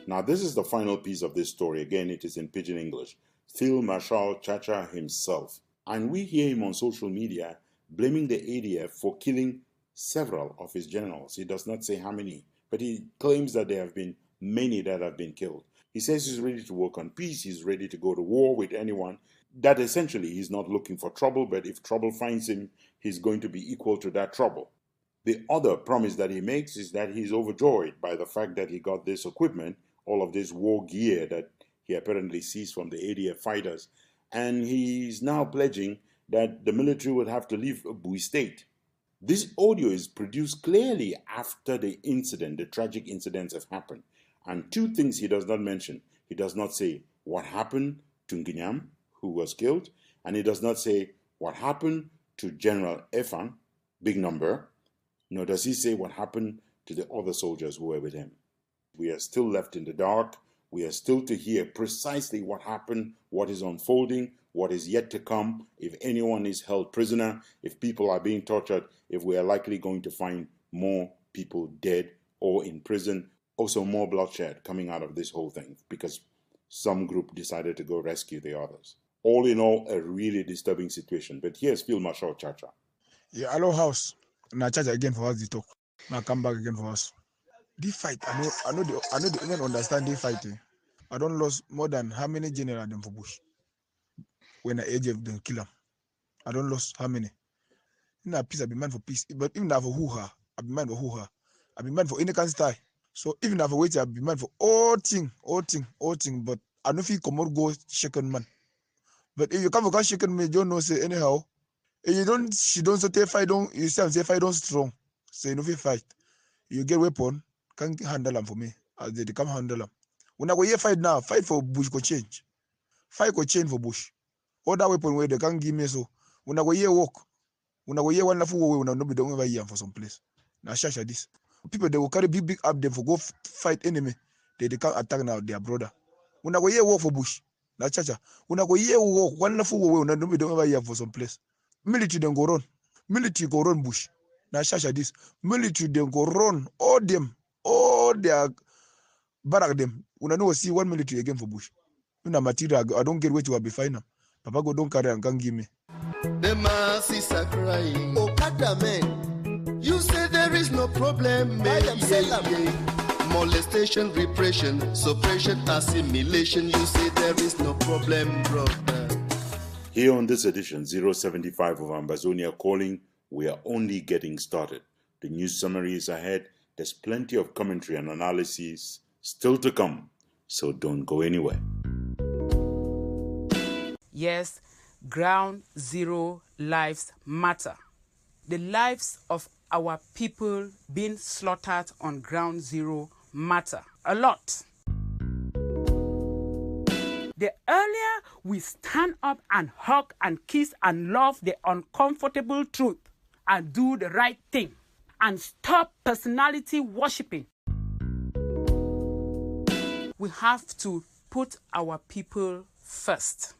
Now, this is the final piece of this story. Again, it is in Pidgin English. Field Marshal Chacha himself. And we hear him on social media blaming the ADF for killing several of his generals. He does not say how many, but he claims that there have been many that have been killed. He says he's ready to work on peace, he's ready to go to war with anyone, that essentially he's not looking for trouble, but if trouble finds him, he's going to be equal to that trouble. The other promise that he makes is that he's overjoyed by the fact that he got this equipment, all of this war gear that he apparently seized from the ADF fighters, and he's now pledging that the military would have to leave BOYO state. This audio is produced clearly after the incident, the tragic incidents have happened. And two things he does not mention. He does not say what happened to Ngunyam, who was killed, and he does not say what happened to General Efan, big number, nor does he say what happened to the other soldiers who were with him. We are still left in the dark. We are still to hear precisely what happened, what is unfolding, what is yet to come, if anyone is held prisoner, if people are being tortured, if we are likely going to find more people dead or in prison, also more bloodshed coming out of this whole thing, because some group decided to go rescue the others. All in all, a really disturbing situation. But here's Field Marshal Chacha. Yeah, hello house. Now Chacha again for us to talk. Now come back again for us. This fight, I know they even understand this fight. I don't lose more than how many generals them for bush. When I age of them kill them. I don't lose how many. In a peace, I be man for peace. But even for hoo-ha, I be man for hoo-ha. I be man for any kind of style. So even if I wait, I be man for all thing. But I don't feel come go shaken man. But if you come for shaken me, you don't know say anyhow. If you don't, she don't say fight don't. You say fight don't strong. Say no fight. You get weapon, can handle them for me. As they come handle them. When I go here fight now, fight for bush go change. Fight go change for bush. All that weapon where they can't give me so. When I go here walk, when I go here one level way, when I know be don't ever here for some place. Now shasha this. People, they will carry big up them for go fight enemy. They can't attack now their brother. Una go here work for bush. Na chacha. Una go here work. One for way. Una don't ever here for some place. Military then go run. Military go run bush. Na chacha this. Military then go run all them. All their barrack them. Una no see one military again for bush. Una material. I don't get where you will be fine now. Papa go don't carry and can't give me. The masses are crying. Okada men, you say there is no problem. Molestation, repression, suppression, assimilation. You say there is no problem, brother. Here on this edition 075 of Ambazonia Calling, we are only getting started. The news summary is ahead. There's plenty of commentary and analysis still to come, so don't go anywhere. Yes, Ground Zero lives matter. The lives of our people being slaughtered on Ground Zero matter a lot. The earlier we stand up and hug and kiss and love the uncomfortable truth and do the right thing and stop personality worshipping, we have to put our people first.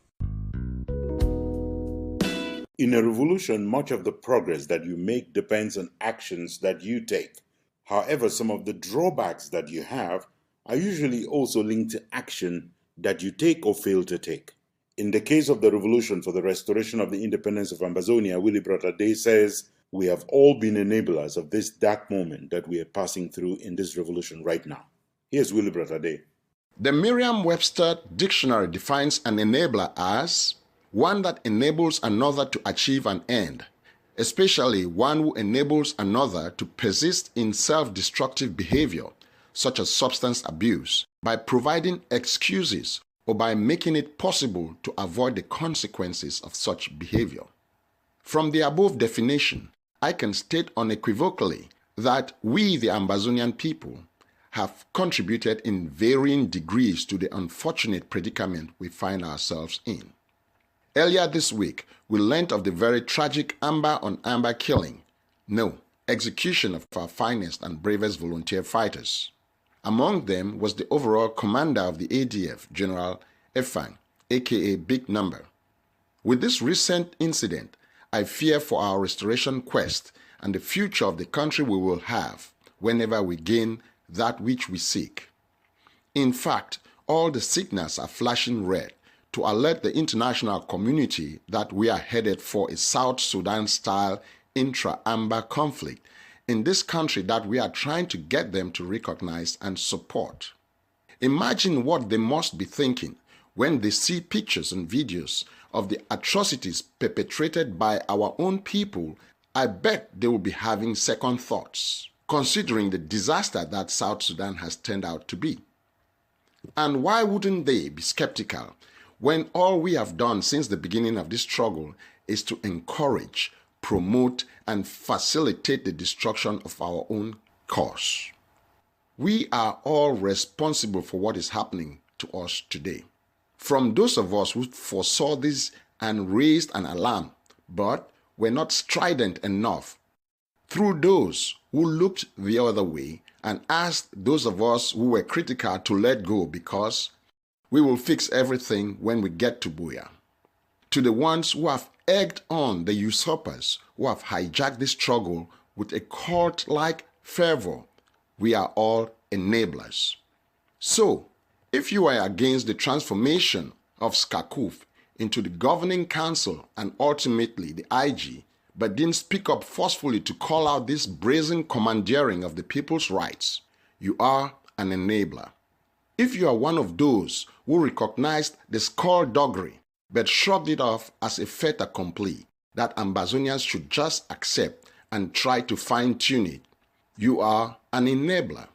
In a revolution, much of the progress that you make depends on actions that you take. However, some of the drawbacks that you have are usually also linked to action that you take or fail to take. In the case of the revolution for the restoration of the independence of Ambazonia, Willie Bratade says, we have all been enablers of this dark moment that we are passing through in this revolution right now. Here's Willie Bratade. The Merriam-Webster dictionary defines an enabler as one that enables another to achieve an end, especially one who enables another to persist in self-destructive behavior, such as substance abuse, by providing excuses or by making it possible to avoid the consequences of such behavior. From the above definition, I can state unequivocally that we, the Ambazonian people, have contributed in varying degrees to the unfortunate predicament we find ourselves in. Earlier this week, we learned of the very tragic Amber killing, execution of our finest and bravest volunteer fighters. Among them was the overall commander of the ADF, General Efang, aka Big Number. With this recent incident, I fear for our restoration quest and the future of the country we will have whenever we gain that which we seek. In fact, all the signals are flashing red to alert the international community that we are headed for a South Sudan-style intra-Amber conflict in this country that we are trying to get them to recognize and support. Imagine what they must be thinking when they see pictures and videos of the atrocities perpetrated by our own people. I bet they will be having second thoughts, considering the disaster that South Sudan has turned out to be. And why wouldn't they be skeptical when all we have done since the beginning of this struggle is to encourage, promote, and facilitate the destruction of our own cause? We are all responsible for what is happening to us today. From those of us who foresaw this and raised an alarm, but were not strident enough, through those who looked the other way and asked those of us who were critical to let go because we will fix everything when we get to BOYO, to the ones who have egged on the usurpers who have hijacked this struggle with a cult-like fervor, we are all enablers. So, if you are against the transformation of SCACUF into the governing council and ultimately the IG, but didn't speak up forcefully to call out this brazen commandeering of the people's rights, you are an enabler. If you are one of those who recognized the skullduggery but shrugged it off as a fait accompli that Ambazonians should just accept and try to fine-tune it, you are an enabler.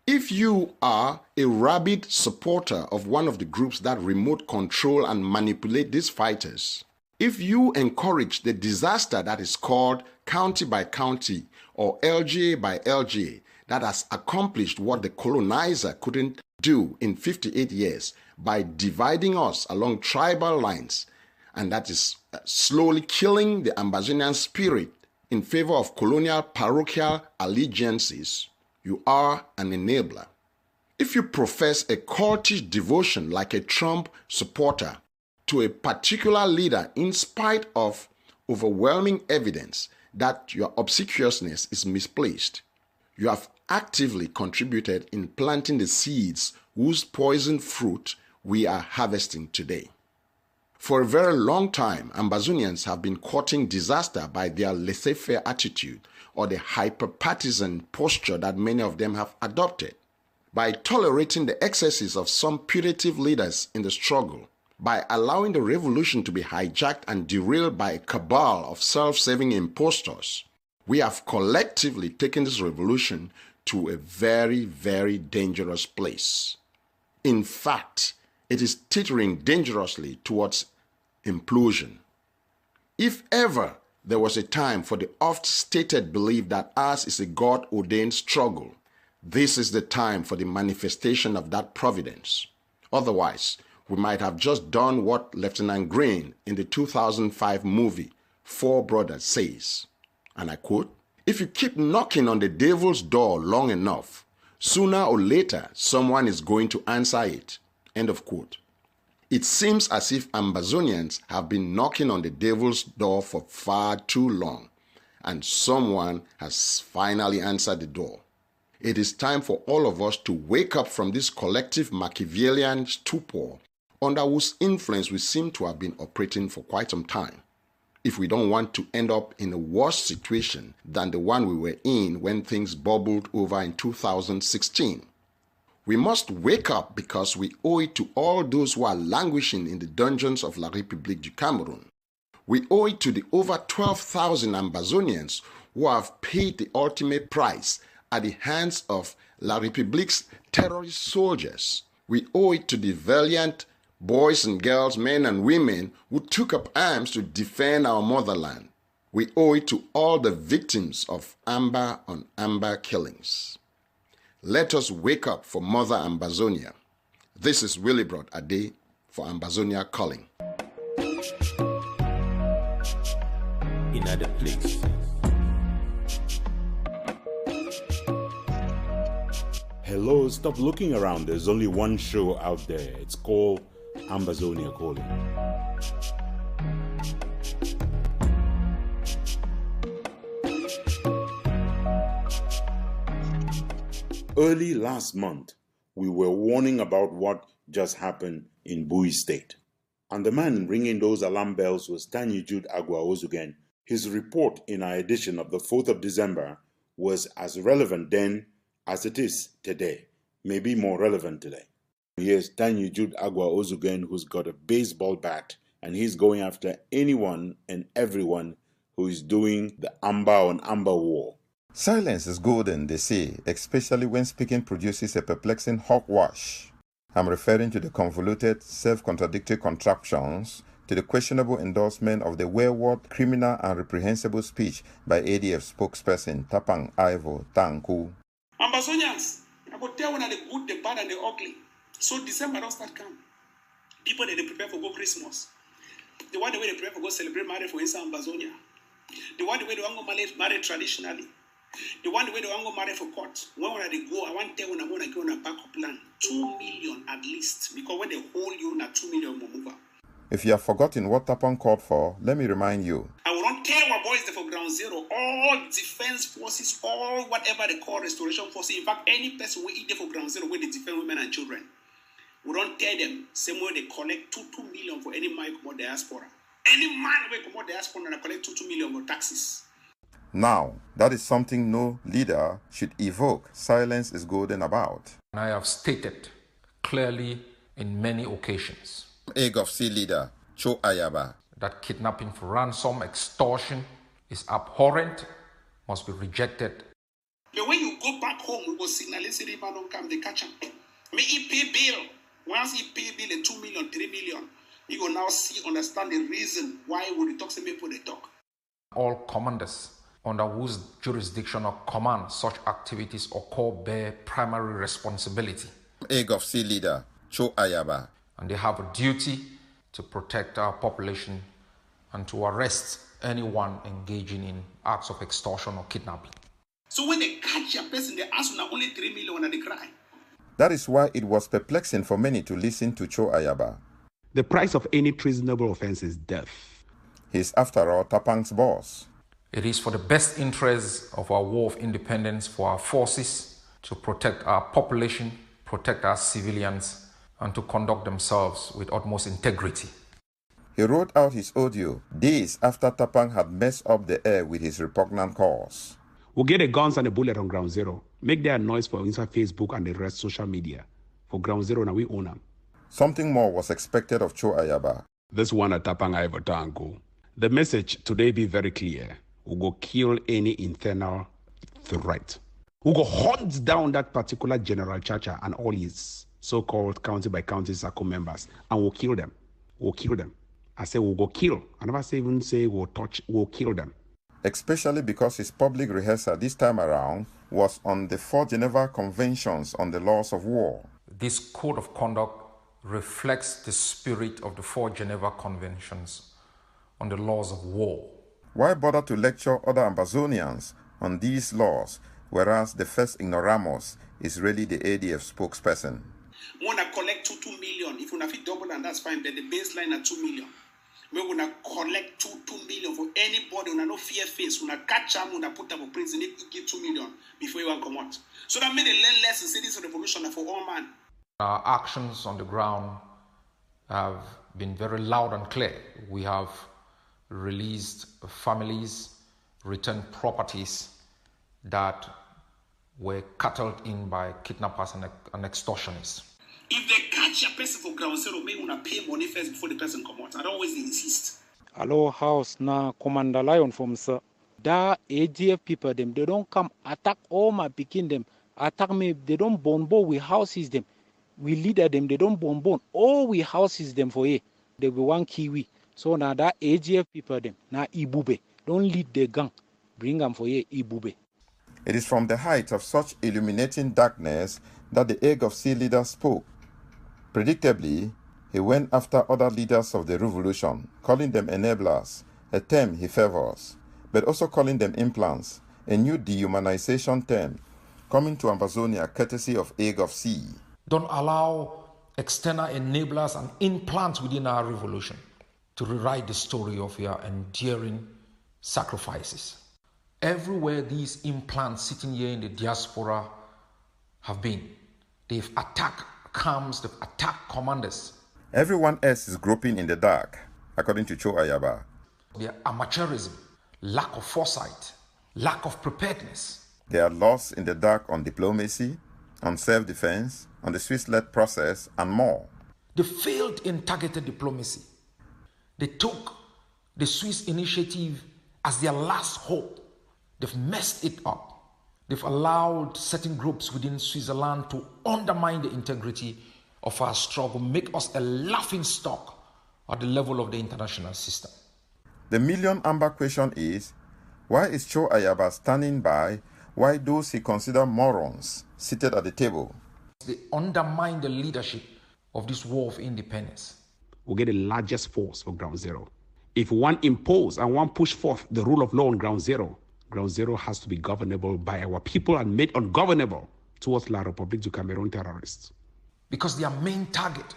If you are a rabid supporter of one of the groups that remote control and manipulate these fighters, if you encourage the disaster that is called county by county or LGA by LGA that has accomplished what the colonizer couldn't do in 58 years by dividing us along tribal lines, and that is slowly killing the Ambazonian spirit in favor of colonial parochial allegiances, you are an enabler. If you profess a cultish devotion like a Trump supporter to a particular leader in spite of overwhelming evidence that your obsequiousness is misplaced, you have actively contributed in planting the seeds whose poisoned fruit we are harvesting today. For a very long time, Ambazonians have been courting disaster by their laissez-faire attitude or the hyper-partisan posture that many of them have adopted. By tolerating the excesses of some putative leaders in the struggle, by allowing the revolution to be hijacked and derailed by a cabal of self-serving impostors, we have collectively taken this revolution to a very, very dangerous place. In fact, it is teetering dangerously towards implosion. If ever there was a time for the oft-stated belief that ours is a God-ordained struggle, this is the time for the manifestation of that providence. Otherwise, we might have just done what Lieutenant Green in the 2005 movie Four Brothers says, and I quote, "If you keep knocking on the devil's door long enough, sooner or later someone is going to answer it." End of quote. It seems as if Ambazonians have been knocking on the devil's door for far too long, and someone has finally answered the door. It is time for all of us to wake up from this collective Machiavellian stupor under whose influence we seem to have been operating for quite some time, if we don't want to end up in a worse situation than the one we were in when things bubbled over in 2016. We must wake up because we owe it to all those who are languishing in the dungeons of La République du Cameroon. We owe it to the over 12,000 Ambazonians who have paid the ultimate price at the hands of La République's terrorist soldiers. We owe it to the valiant boys and girls, men and women who took up arms to defend our motherland. We owe it to all the victims of Amber on Amber killings. Let us wake up for Mother Ambazonia. This is Willibrod Ade for Ambazonia Calling. In other place. Hello, stop looking around. There's only one show out there. It's called Ambazonia Calling. Early last month, we were warning about what just happened in Bui State. And the man ringing those alarm bells was Tanyi Jude Agwa Ozugen. His report in our edition of the 4th of December was as relevant then as it is today, maybe more relevant today. Here's Tanyi Jude Agwa Ozugen, who's got a baseball bat, and he's going after anyone and everyone who is doing the Amber on Amber war. Silence is golden, they say, especially when speaking produces a perplexing hogwash. I'm referring to the convoluted, self-contradictory contraptions, to the questionable endorsement of the wayward, criminal and reprehensible speech by ADF spokesperson Tapang Ivo Tanku. Ambazonians, I could tell one of the good, the bad and the ugly. So December don't start come. People they prepare for go Christmas. The one the way they prepare for go celebrate marriage for inside Ambazonia. The one the way they want to marry traditionally. The one the way they want to marry for court. When they go, I want to tell when I want to go on a backup plan. 2 million at least. Because when they hold you, na 2 million will move up. If you have forgotten what Tapang called for, let me remind you. I will not tell our boys there for ground zero. All defense forces, all whatever they call restoration forces. In fact, any person will eat there for ground zero where they defend women and children. We don't tell them same way they collect 2 million for any man come out diaspora. Any man will come out diaspora and collect 2 million for taxes. Now, that is something no leader should evoke silence is golden about. I have stated clearly in many occasions AGOFC leader Cho Ayaba that kidnapping for ransom, extortion is abhorrent, must be rejected. But when you go back home, we will signal, let's say the man don't come, they catch him. May he pay bill. Once he pay bill, 2 million, 3 million, you will now understand the reason why when you talk to people, they talk. All commanders under whose jurisdiction or command such activities occur bear primary responsibility. AGOFC leader Cho Ayaba. And they have a duty to protect our population and to arrest anyone engaging in acts of extortion or kidnapping. So when they catch a person, they ask for only 3 million and they cry. That is why it was perplexing for many to listen to Cho Ayaba. The price of any treasonable offense is death. He is, after all, Tapang's boss. It is for the best interests of our war of independence for our forces to protect our population, protect our civilians, and to conduct themselves with utmost integrity. He wrote out his audio days after Tapang had messed up the air with his repugnant calls. We'll get the guns and the bullet on Ground Zero. Make their noise for inside Facebook and the rest social media. For Ground Zero, now we own them. Something more was expected of Cho Ayaba. This one at Tapang Ivotango. The message today be very clear. We'll go kill any internal threat. We'll go hunt down that particular General Chacha and all his so-called county by county SACO members, and we'll kill them. We'll kill them. I say we'll go kill. I never even say we'll touch, we'll kill them. Especially because his public rehearsal this time around was on the 4 Geneva Conventions on the Laws of War. This code of conduct reflects the spirit of the 4 Geneva Conventions on the laws of war. Why bother to lecture other Ambazonians on these laws, whereas the first ignoramus is really the ADF spokesperson? We want to collect 2 million. If we want to double, and that's fine, but the baseline is 2 million. We want to collect 2 million for anybody who no fear face, who catch them, who put them in prison, they give 2 million before you want to come out. So that made a learn lessons. Say this revolution for all man. Our actions on the ground have been very loud and clear. We have released families, returned properties that were cattled in by kidnappers and extortionists. If they catch a person for Ground Zero, may want to pay money first before the person come out. I don't always insist. Hello, house na Commander Lion from sir. Da ADF people them, they don't come attack all my picking them. Attack me, they don't bomb, we houses them. We leader them, they don't bomb. All we houses them for a. They be one Kiwi. So now that ADF people them, na Ibube. Don't lead the gang. Bring them for a Ibube. It is from the height of such illuminating darkness that the egg of sea leader spoke. Predictably, he went after other leaders of the revolution, calling them enablers, a term he favors, but also calling them implants, a new dehumanization term, coming to Ambazonia courtesy of egg of sea. Don't allow external enablers and implants within our revolution to rewrite the story of your enduring sacrifices. Everywhere these implants sitting here in the diaspora have been, they've attacked camps, they've attacked commanders. Everyone else is groping in the dark, according to Cho Ayaba. Their amateurism, lack of foresight, lack of preparedness. They are lost in the dark on diplomacy, on self-defense, on the Swiss-led process, and more. They failed in targeted diplomacy. They took the Swiss initiative as their last hope. They've messed it up. They've allowed certain groups within Switzerland to undermine the integrity of our struggle, make us a laughing stock at the level of the international system. The million amber question is, why is Cho Ayaba standing by while those he considers morons seated at the table? They undermine the leadership of this war of independence. We'll get the largest force for Ground Zero. If one impose and one push forth the rule of law on Ground Zero has to be governable by our people and made ungovernable towards La République du Cameroon terrorists. Because their main target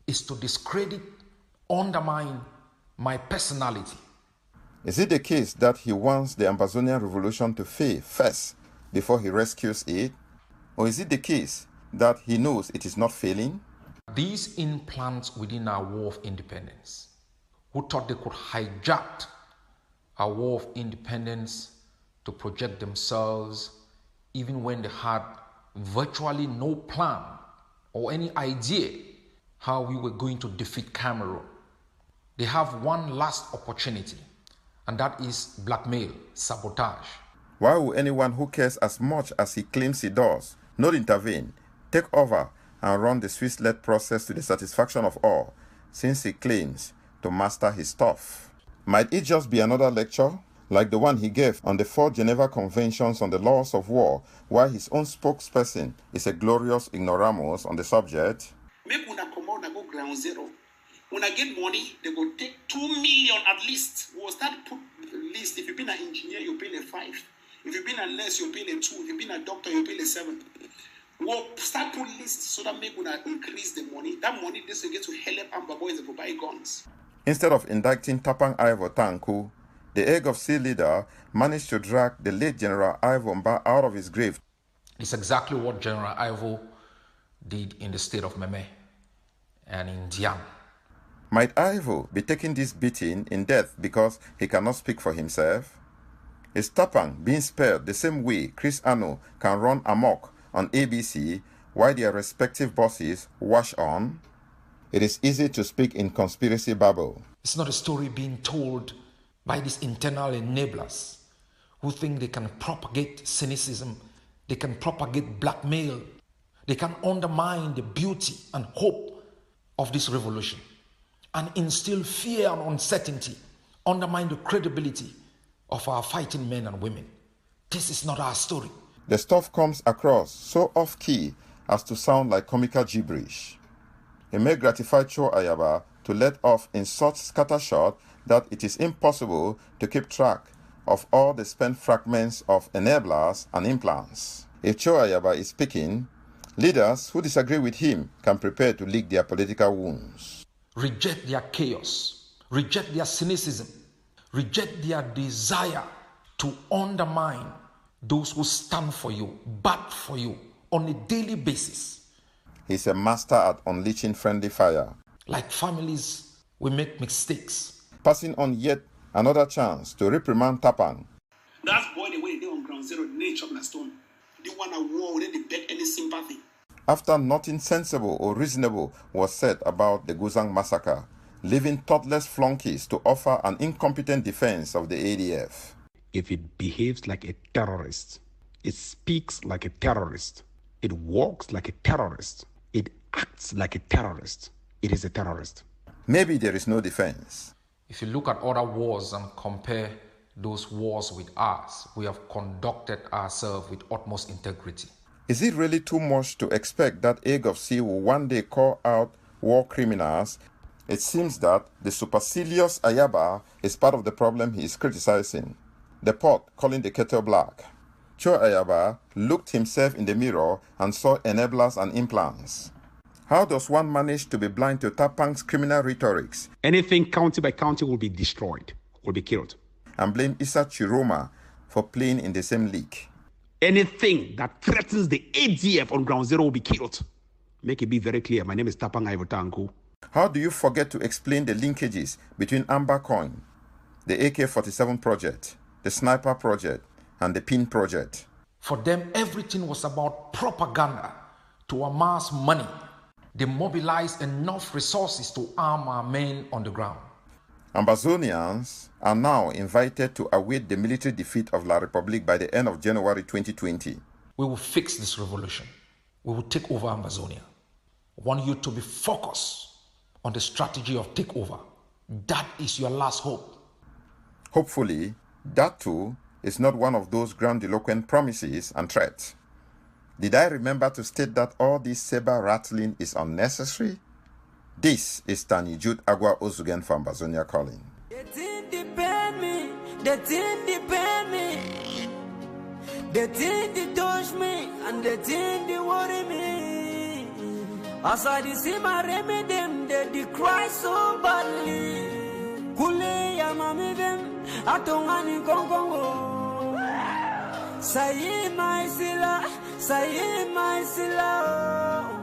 is to discredit, undermine my personality. Is it the case that he wants the Ambazonian revolution to fail first before he rescues it? Or is it the case that he knows it is not failing? These implants within our war of independence, who thought they could hijack our war of independence to project themselves, even when they had virtually no plan or any idea how we were going to defeat Cameroon. They have one last opportunity, and that is blackmail, sabotage. Why would anyone who cares as much as he claims he does not intervene, take over, and run the Swiss-led process to the satisfaction of all, since he claims to master his stuff? Might it just be another lecture, like the one he gave on the 4 Geneva Conventions on the Laws of War, while his own spokesperson is a glorious ignoramus on the subject? Make una come out and go Ground Zero. When I get money, they go take 2 million at least. We'll start put the list. If you've been an engineer, you'll pay a 5. If you've been a nurse, you'll pay a 2. If you've been a doctor, you'll pay a 7. We'll start put lists so that make una increase the money. That money, this will get to help Amba boys to buy guns. Instead of indicting Tapang Ivo Tanku, the Egg of Sea leader managed to drag the late General Ivo Mba out of his grave. It's exactly what General Ivo did in the state of Meme and in NDIAN. Might Ivo be taking this beating in death because he cannot speak for himself? Is Tapang being spared the same way Chris Ano can run amok on ABC while their respective bosses wash on? It is easy to speak in conspiracy babble. It's not a story being told by these internal enablers who think they can propagate cynicism, they can propagate blackmail, they can undermine the beauty and hope of this revolution and instill fear and uncertainty, undermine the credibility of our fighting men and women. This is not our story. The stuff comes across so off-key as to sound like comical gibberish. It may gratify Cho Ayaba to let off in such scattershot that it is impossible to keep track of all the spent fragments of enablers and implants. If Cho Ayaba is speaking, leaders who disagree with him can prepare to lick their political wounds. Reject their chaos, reject their cynicism, reject their desire to undermine those who stand for you, bat for you on a daily basis. He's a master at unleashing friendly fire. Like families, we make mistakes. Passing on yet another chance to reprimand Tapang. That's boy the way they on ground zero, they chop na stone. They want a war, they beg any sympathy. After nothing sensible or reasonable was said about the Guzang massacre, leaving thoughtless flunkies to offer an incompetent defense of the ADF. If it behaves like a terrorist, it speaks like a terrorist, it walks like a terrorist, it acts like a terrorist, it is a terrorist. Maybe there is no defense. If you look at other wars and compare those wars with ours, we have conducted ourselves with utmost integrity. Is it really too much to expect that Egg of Sea will one day call out war criminals? It seems that the supercilious Ayaba is part of the problem he is criticizing. The pot calling the kettle black. Cho Ayaba looked himself in the mirror and saw enablers and implants. How does one manage to be blind to Tapang's criminal rhetorics? Anything county by county will be destroyed, will be killed. And blame Issa Chiroma for playing in the same league. Anything that threatens the ADF on ground zero will be killed. Make it be very clear, my name is Tapang Ivo Tanku. How do you forget to explain the linkages between Amber Coin, the AK-47 project, the Sniper project, and the PIN project? For them, everything was about propaganda to amass money. They mobilized enough resources to arm our men on the ground. Ambazonians are now invited to await the military defeat of La Republique by the end of January 2020. We will fix this revolution. We will take over Ambazonia. I want you to be focused on the strategy of takeover. That is your last hope. Hopefully, that too is not one of those grandiloquent promises and threats. Did I remember to state that all this saber rattling is unnecessary? This is Tani Jude Agua Ozugen for Ambazonia Calling. The thing depend me, the thing depend me, the thing they touch me, and the thing they worry me. As I see my remedy them, they cry so badly. Kule ya mami them, atongani kongongo. Say my sila, say my sila.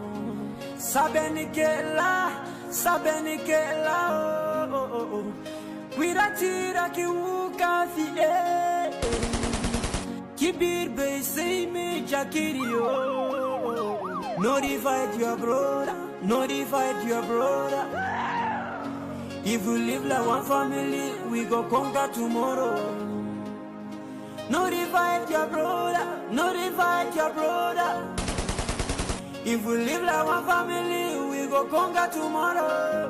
Sabenikela, sabenikela. Wiratira ki ukafi Kibir be say me jakirio. No divide your brother, no divide your brother. If we live like one family, we go conquer tomorrow. No divide your brother, no divide your brother. If we live like one family, we go conquer tomorrow.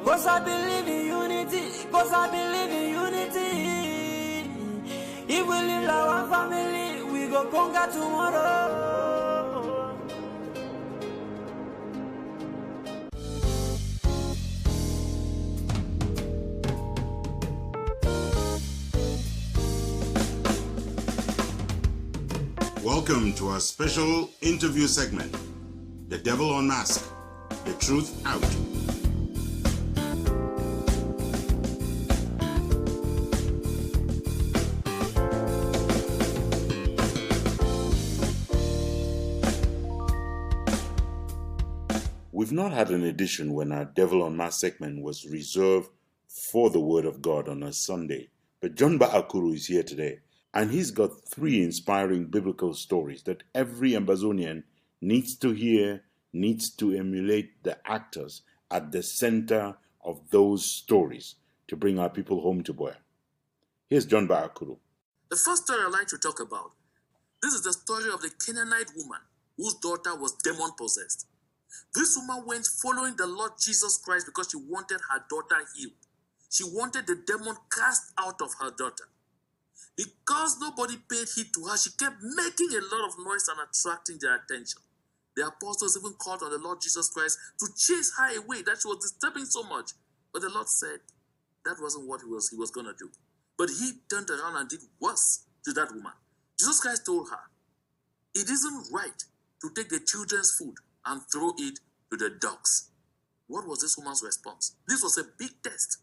Cause I believe in unity, cause I believe in unity. If we live like one family, we go conquer tomorrow. Welcome to our special interview segment, The Devil Unmasked, The Truth Out. We've not had an edition when our Devil Unmasked segment was reserved for the Word of God on a Sunday, but John Ba'akuru is here today. And he's got 3 inspiring biblical stories that every Ambazonian needs to hear, needs to emulate the actors at the center of those stories to bring our people home to BOYO. Here's John Ba'akuru. The first story I'd like to talk about, this is the story of the Canaanite woman whose daughter was demon-possessed. This woman went following the Lord Jesus Christ because she wanted her daughter healed. She wanted the demon cast out of her daughter. Because nobody paid heed to her, she kept making a lot of noise and attracting their attention. The apostles even called on the Lord Jesus Christ to chase her away, that she was disturbing so much. But the Lord said that wasn't what he was going to do. But he turned around and did worse to that woman. Jesus Christ told her, it isn't right to take the children's food and throw it to the dogs. What was this woman's response? This was a big test.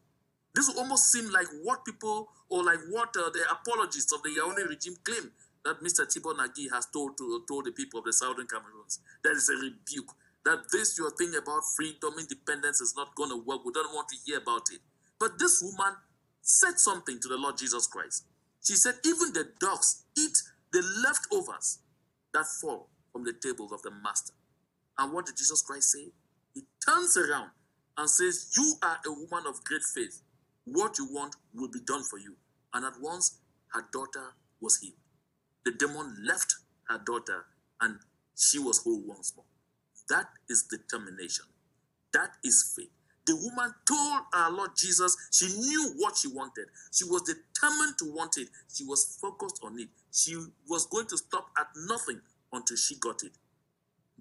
This almost seemed like what people, or like what the apologists of the Yaoundé regime claim that Mr. Thibault Nagy has told the people of the southern Cameroons. That is a rebuke. That this your thing about freedom, independence is not going to work. We don't want to hear about it. But this woman said something to the Lord Jesus Christ. She said, even the dogs eat the leftovers that fall from the tables of the master. And what did Jesus Christ say? He turns around and says, you are a woman of great faith. What you want will be done for you. And at once, her daughter was healed. The demon left her daughter and she was whole once more. That is determination. That is faith. The woman told our Lord Jesus she knew what she wanted. She was determined to want it. She was focused on it. She was going to stop at nothing until she got it.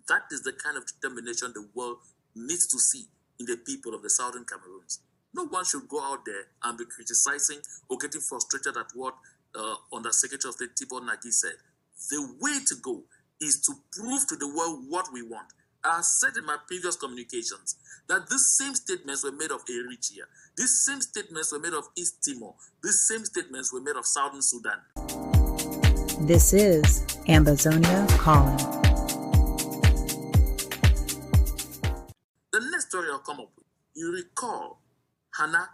That is the kind of determination the world needs to see in the people of the southern Cameroons. No one should go out there and be criticizing or getting frustrated at what Undersecretary of State Thibault Nagy said. The way to go is to prove to the world what we want. I said in my previous communications that these same statements were made of Eritrea. These same statements were made of East Timor. These same statements were made of Southern Sudan. This is Ambazonia Calling. The next story I'll come up with, you recall Hannah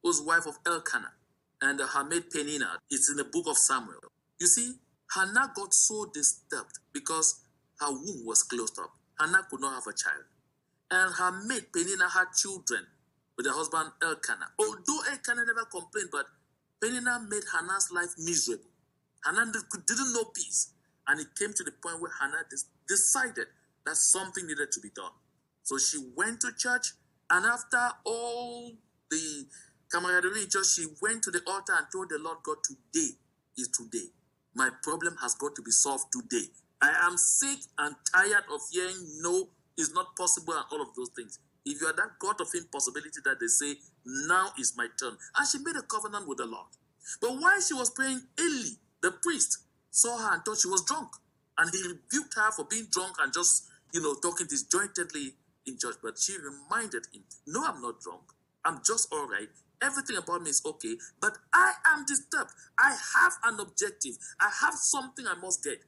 was wife of Elkanah, and her maid Penina. It's in the book of Samuel. You see, Hannah got so disturbed because her womb was closed up. Hannah could not have a child. And her maid Penina had children with her husband Elkanah. Although Elkanah never complained, but Penina made Hannah's life miserable. Hannah didn't know peace. And it came to the point where Hannah decided that something needed to be done. So she went to church, and after all the camaraderie in church, she went to the altar and told the Lord God, today is today. My problem has got to be solved today. I am sick and tired of hearing no, it's not possible and all of those things. If you are that God of impossibility that they say, now is my turn. And she made a covenant with the Lord. But while she was praying, Eli, the priest, saw her and thought she was drunk. And he rebuked her for being drunk and just, talking disjointedly in church. But she reminded him, no, I'm not drunk. I'm just all right. Everything about me is okay. But I am disturbed. I have an objective. I have something I must get.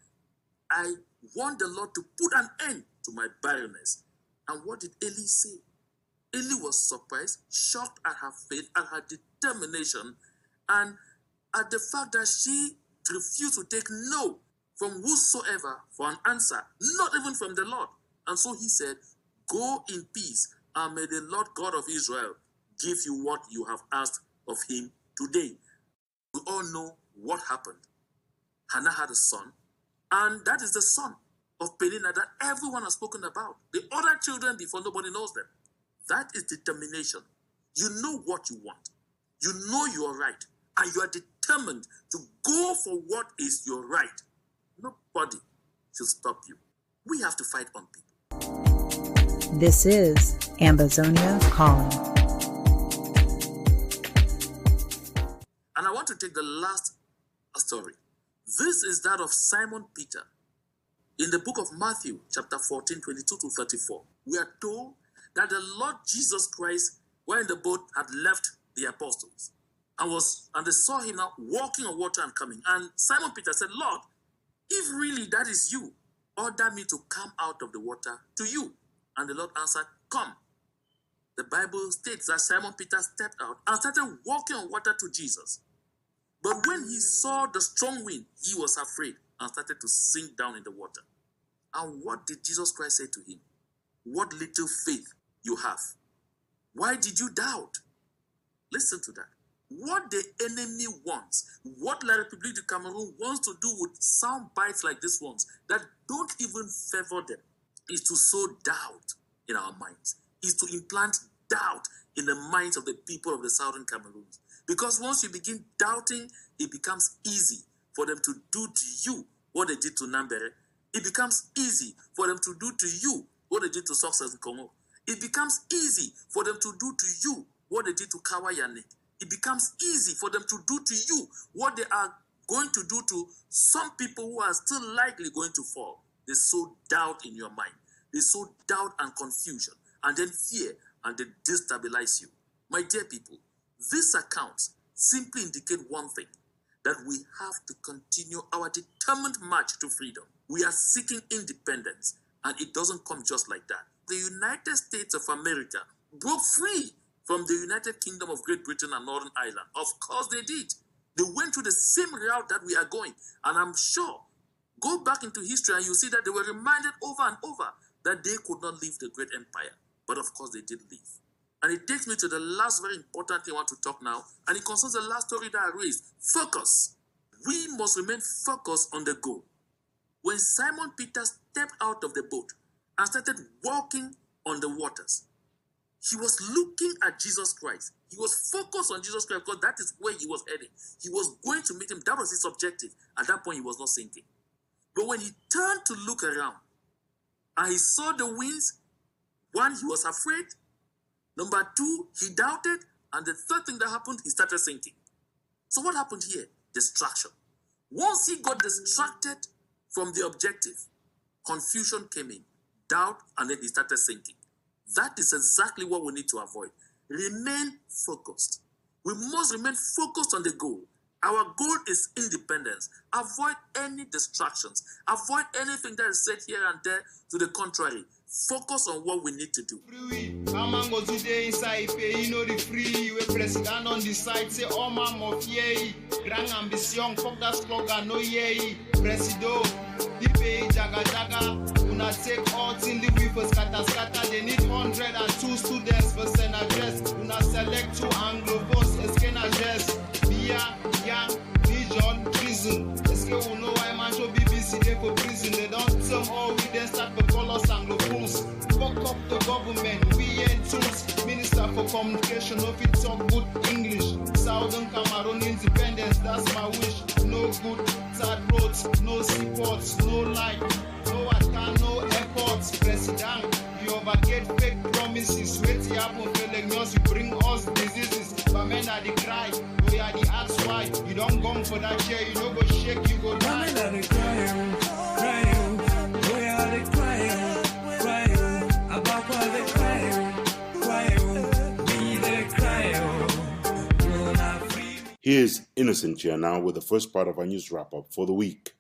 I want the Lord to put an end to my barrenness. And what did Eli say? Eli was surprised, shocked at her faith, at her determination, and at the fact that she refused to take no from whosoever for an answer, not even from the Lord. And so he said, go in peace, and may the Lord God of Israel give you what you have asked of him today. We all know what happened. Hannah had a son, and that is the son of Penina that everyone has spoken about. The other children before, nobody knows them. That is determination. You know what you want. You know you are right, and you are determined to go for what is your right. Nobody should stop you. We have to fight on people. This is Ambazonia Calling. And I want to take the last story. This is that of Simon Peter In the book of Matthew, chapter 14, 22 to 34, we are told that the Lord Jesus Christ, while in the boat, had left the apostles and they saw him now walking on water and coming. And Simon Peter said, Lord, if really that is you, order me to come out of the water to you. And the Lord answered, come. The Bible states that Simon Peter stepped out and started walking on water to Jesus. But when he saw the strong wind, he was afraid and started to sink down in the water. And what did Jesus Christ say to him? What little faith you have. Why did you doubt? Listen to that. What the enemy wants, what La République du Cameroon wants to do with sound bites like these ones that don't even favor them, is to sow doubt in our minds, is to implant doubt in the minds of the people of the southern Cameroon. Because once you begin doubting, it becomes easy for them to do to you what they did to Nambere. It becomes easy for them to do to you what they did to Success in Congo. It becomes easy for them to do to you what they did to Kawayane. It becomes easy for them to do to you what they are going to do to some people who are still likely going to fall. They sow doubt in your mind. They sow doubt and confusion, and then fear, and they destabilize you. My dear people, these accounts simply indicate one thing, that we have to continue our determined march to freedom. We are seeking independence, and it doesn't come just like that. The United States of America broke free from the United Kingdom of Great Britain and Northern Ireland. Of course they did. They went through the same route that we are going. And I'm sure, go back into history and you see that they were reminded over and over that they could not leave the great empire. But of course they did leave. And it takes me to the last very important thing I want to talk now. And it concerns the last story that I raised. Focus. We must remain focused on the goal. When Simon Peter stepped out of the boat and started walking on the waters, he was looking at Jesus Christ. He was focused on Jesus Christ because that is where he was heading. He was going to meet him. That was his objective. At that point, he was not sinking. But when he turned to look around and he saw the winds, one, he was afraid. Number two, he doubted. And the third thing that happened, he started sinking. So what happened here? Distraction. Once he got distracted from the objective, confusion came in, doubt, and then he started sinking. That is exactly what we need to avoid. Remain focused. We must remain focused on the goal. Our goal is independence. Avoid any distractions. Avoid anything that is said here and there to the contrary. Focus on what we need to do. Amango today inside pay, you know the free. We president on the side say all man of yay. Grand ambition, fuck that slogan, no yay. Presido, the pay jaga jaga. Una take all till the weavers scatter. They need 102 students for send address. Una select 2 Anglo-Boss, escape address. Bia, young, vision, prison. Escape who know why man show BBC they for prison. They don't tell all we then start to call us Anglo-Bulls. Fuck up the government, we ain't tools. Minister for Communication, no fit talk good English. Southern Cameroon independence, that's my wish. No good, sad roads, no seaports, no light. No attack, no airports, President. You overget fake promises. Wait till happen, failing us, you bring us diseases. But men are the cry, we are the ask why. You don't come for that chair, you don't go shake, you go die. Men are the crying, we are the crying, about what they crying, we the crying. Here's Innocent here now with the first part of our news wrap-up for the week.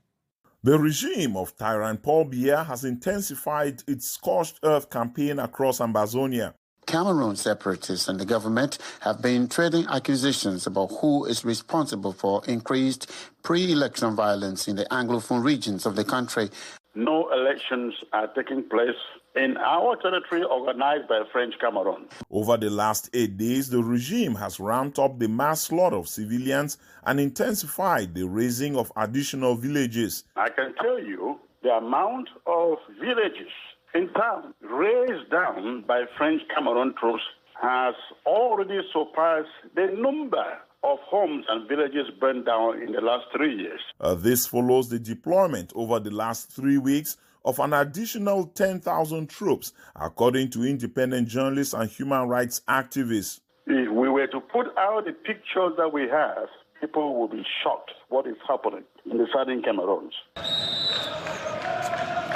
The regime of tyrant Paul Biya has intensified its scorched earth campaign across Ambazonia. Cameroon separatists and the government have been trading accusations about who is responsible for increased pre-election violence in the Anglophone regions of the country. No elections are taking place in our territory organized by French Cameroon. Over the last 8 days, the regime has ramped up the mass slaughter of civilians and intensified the raising of additional villages. I can tell you the amount of villages in town raised down by French Cameroon troops has already surpassed the number of homes and villages burned down in the last 3 years. This follows the deployment over the last 3 weeks of an additional 10,000 troops, according to independent journalists and human rights activists. If we were to put out the pictures that we have, people will be shocked what is happening in the southern Cameroons.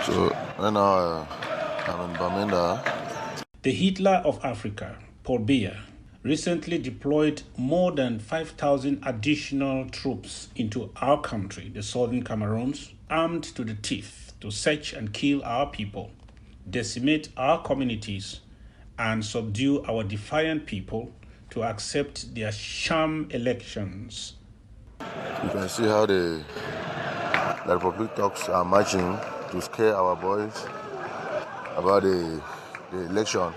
So right now I'm in Bamenda. The Hitler of Africa, Paul Biya, recently deployed more than 5,000 additional troops into our country, the southern Cameroons, armed to the teeth to search and kill our people, decimate our communities, and subdue our defiant people to accept their sham elections. You can see how the Republic talks are marching to scare our boys about the election.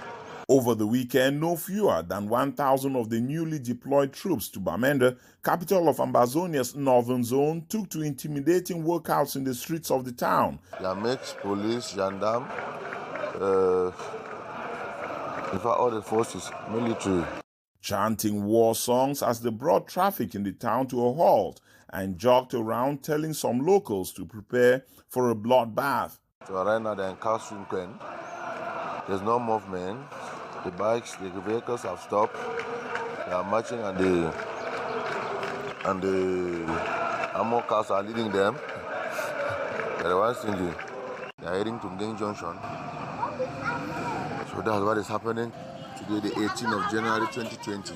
Over the weekend, no fewer than 1,000 of the newly deployed troops to Bamenda, capital of Ambazonia's northern zone, took to intimidating workouts in the streets of the town. Yamex, police, gendarme, in fact all the forces, military. Chanting war songs as they brought traffic in the town to a halt and jogged around telling some locals to prepare for a bloodbath. So right now they're in Cameroon. There's no movement. The bikes, the vehicles have stopped. They are marching and the ammo cars are leading them. They're the ones singing. They are heading to Ngeng Junction. So that's what is happening today, the 18th of January 2020.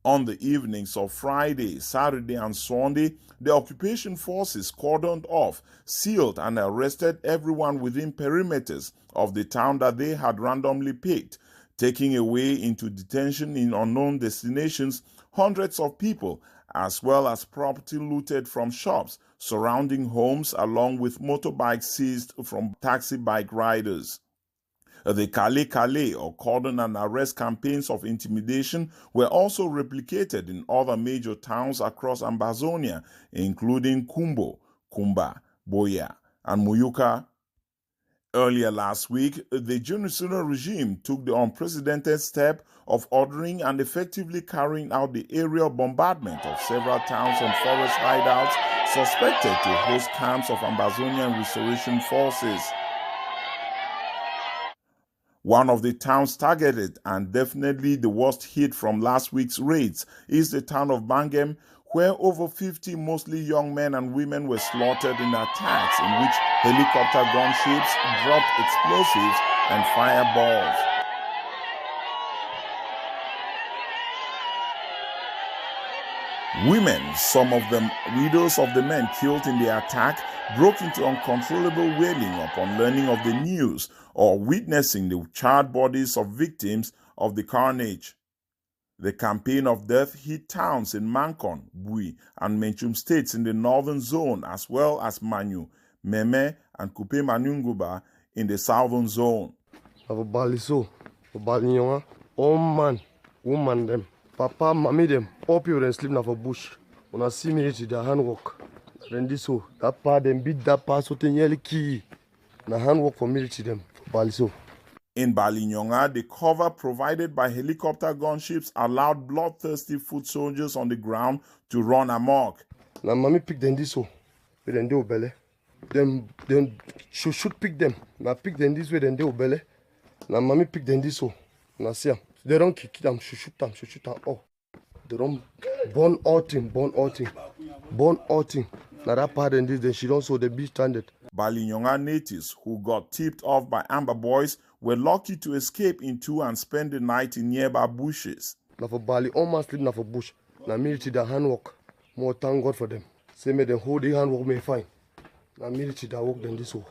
On the evenings of Friday, Saturday, and Sunday, the occupation forces cordoned off, sealed, and arrested everyone within perimeters of the town that they had randomly picked, taking away into detention in unknown destinations hundreds of people, as well as property looted from shops surrounding homes, along with motorbikes seized from taxi bike riders. The Kale or cordon and arrest campaigns of intimidation were also replicated in other major towns across Ambazonia, including Kumbo, Kumba, Boya, and Muyuka. Earlier last week, the genocidal regime took the unprecedented step of ordering and effectively carrying out the aerial bombardment of several towns and forest hideouts suspected to host camps of Ambazonian restoration forces. One of the towns targeted, and definitely the worst hit from last week's raids, is the town of Bangem, where over 50 mostly young men and women were slaughtered in attacks in which helicopter gunships dropped explosives and fireballs. Women, some of them widows of the men killed in the attack, broke into uncontrollable wailing upon learning of the news or witnessing the charred bodies of victims of the carnage. The campaign of death hit towns in Mankon, Bui, and MENCHUM states in the northern zone, as well as MANYU, Meme, and KUPE Manunguba in the southern zone. Oh man, woman them, papa, mommy them, all people them sleep now for bush. When I see me to the handwork, then this so that part them beat that part so they nearly key. Na handwork for military them for Baliso. In Balinyonga, the cover provided by helicopter gunships allowed bloodthirsty foot soldiers on the ground to run amok. Na mommy pick them this so, but then they will belly. Then should pick them. Na pick them this way, then they will belly. Na mommy pick them this so. Na see them. They don't kick them, shoot them. Oh, they don't burn all thing. Now that part and this, then she don't so the be standard. Balinyonga natives who got tipped off by Amber boys were lucky to escape into and spend the night in nearby bushes. Now for Bali, all man sleep now for bush. Now military the handwork. More thank God for them. Say me the whole day handwork may fine. Now military that work than this way.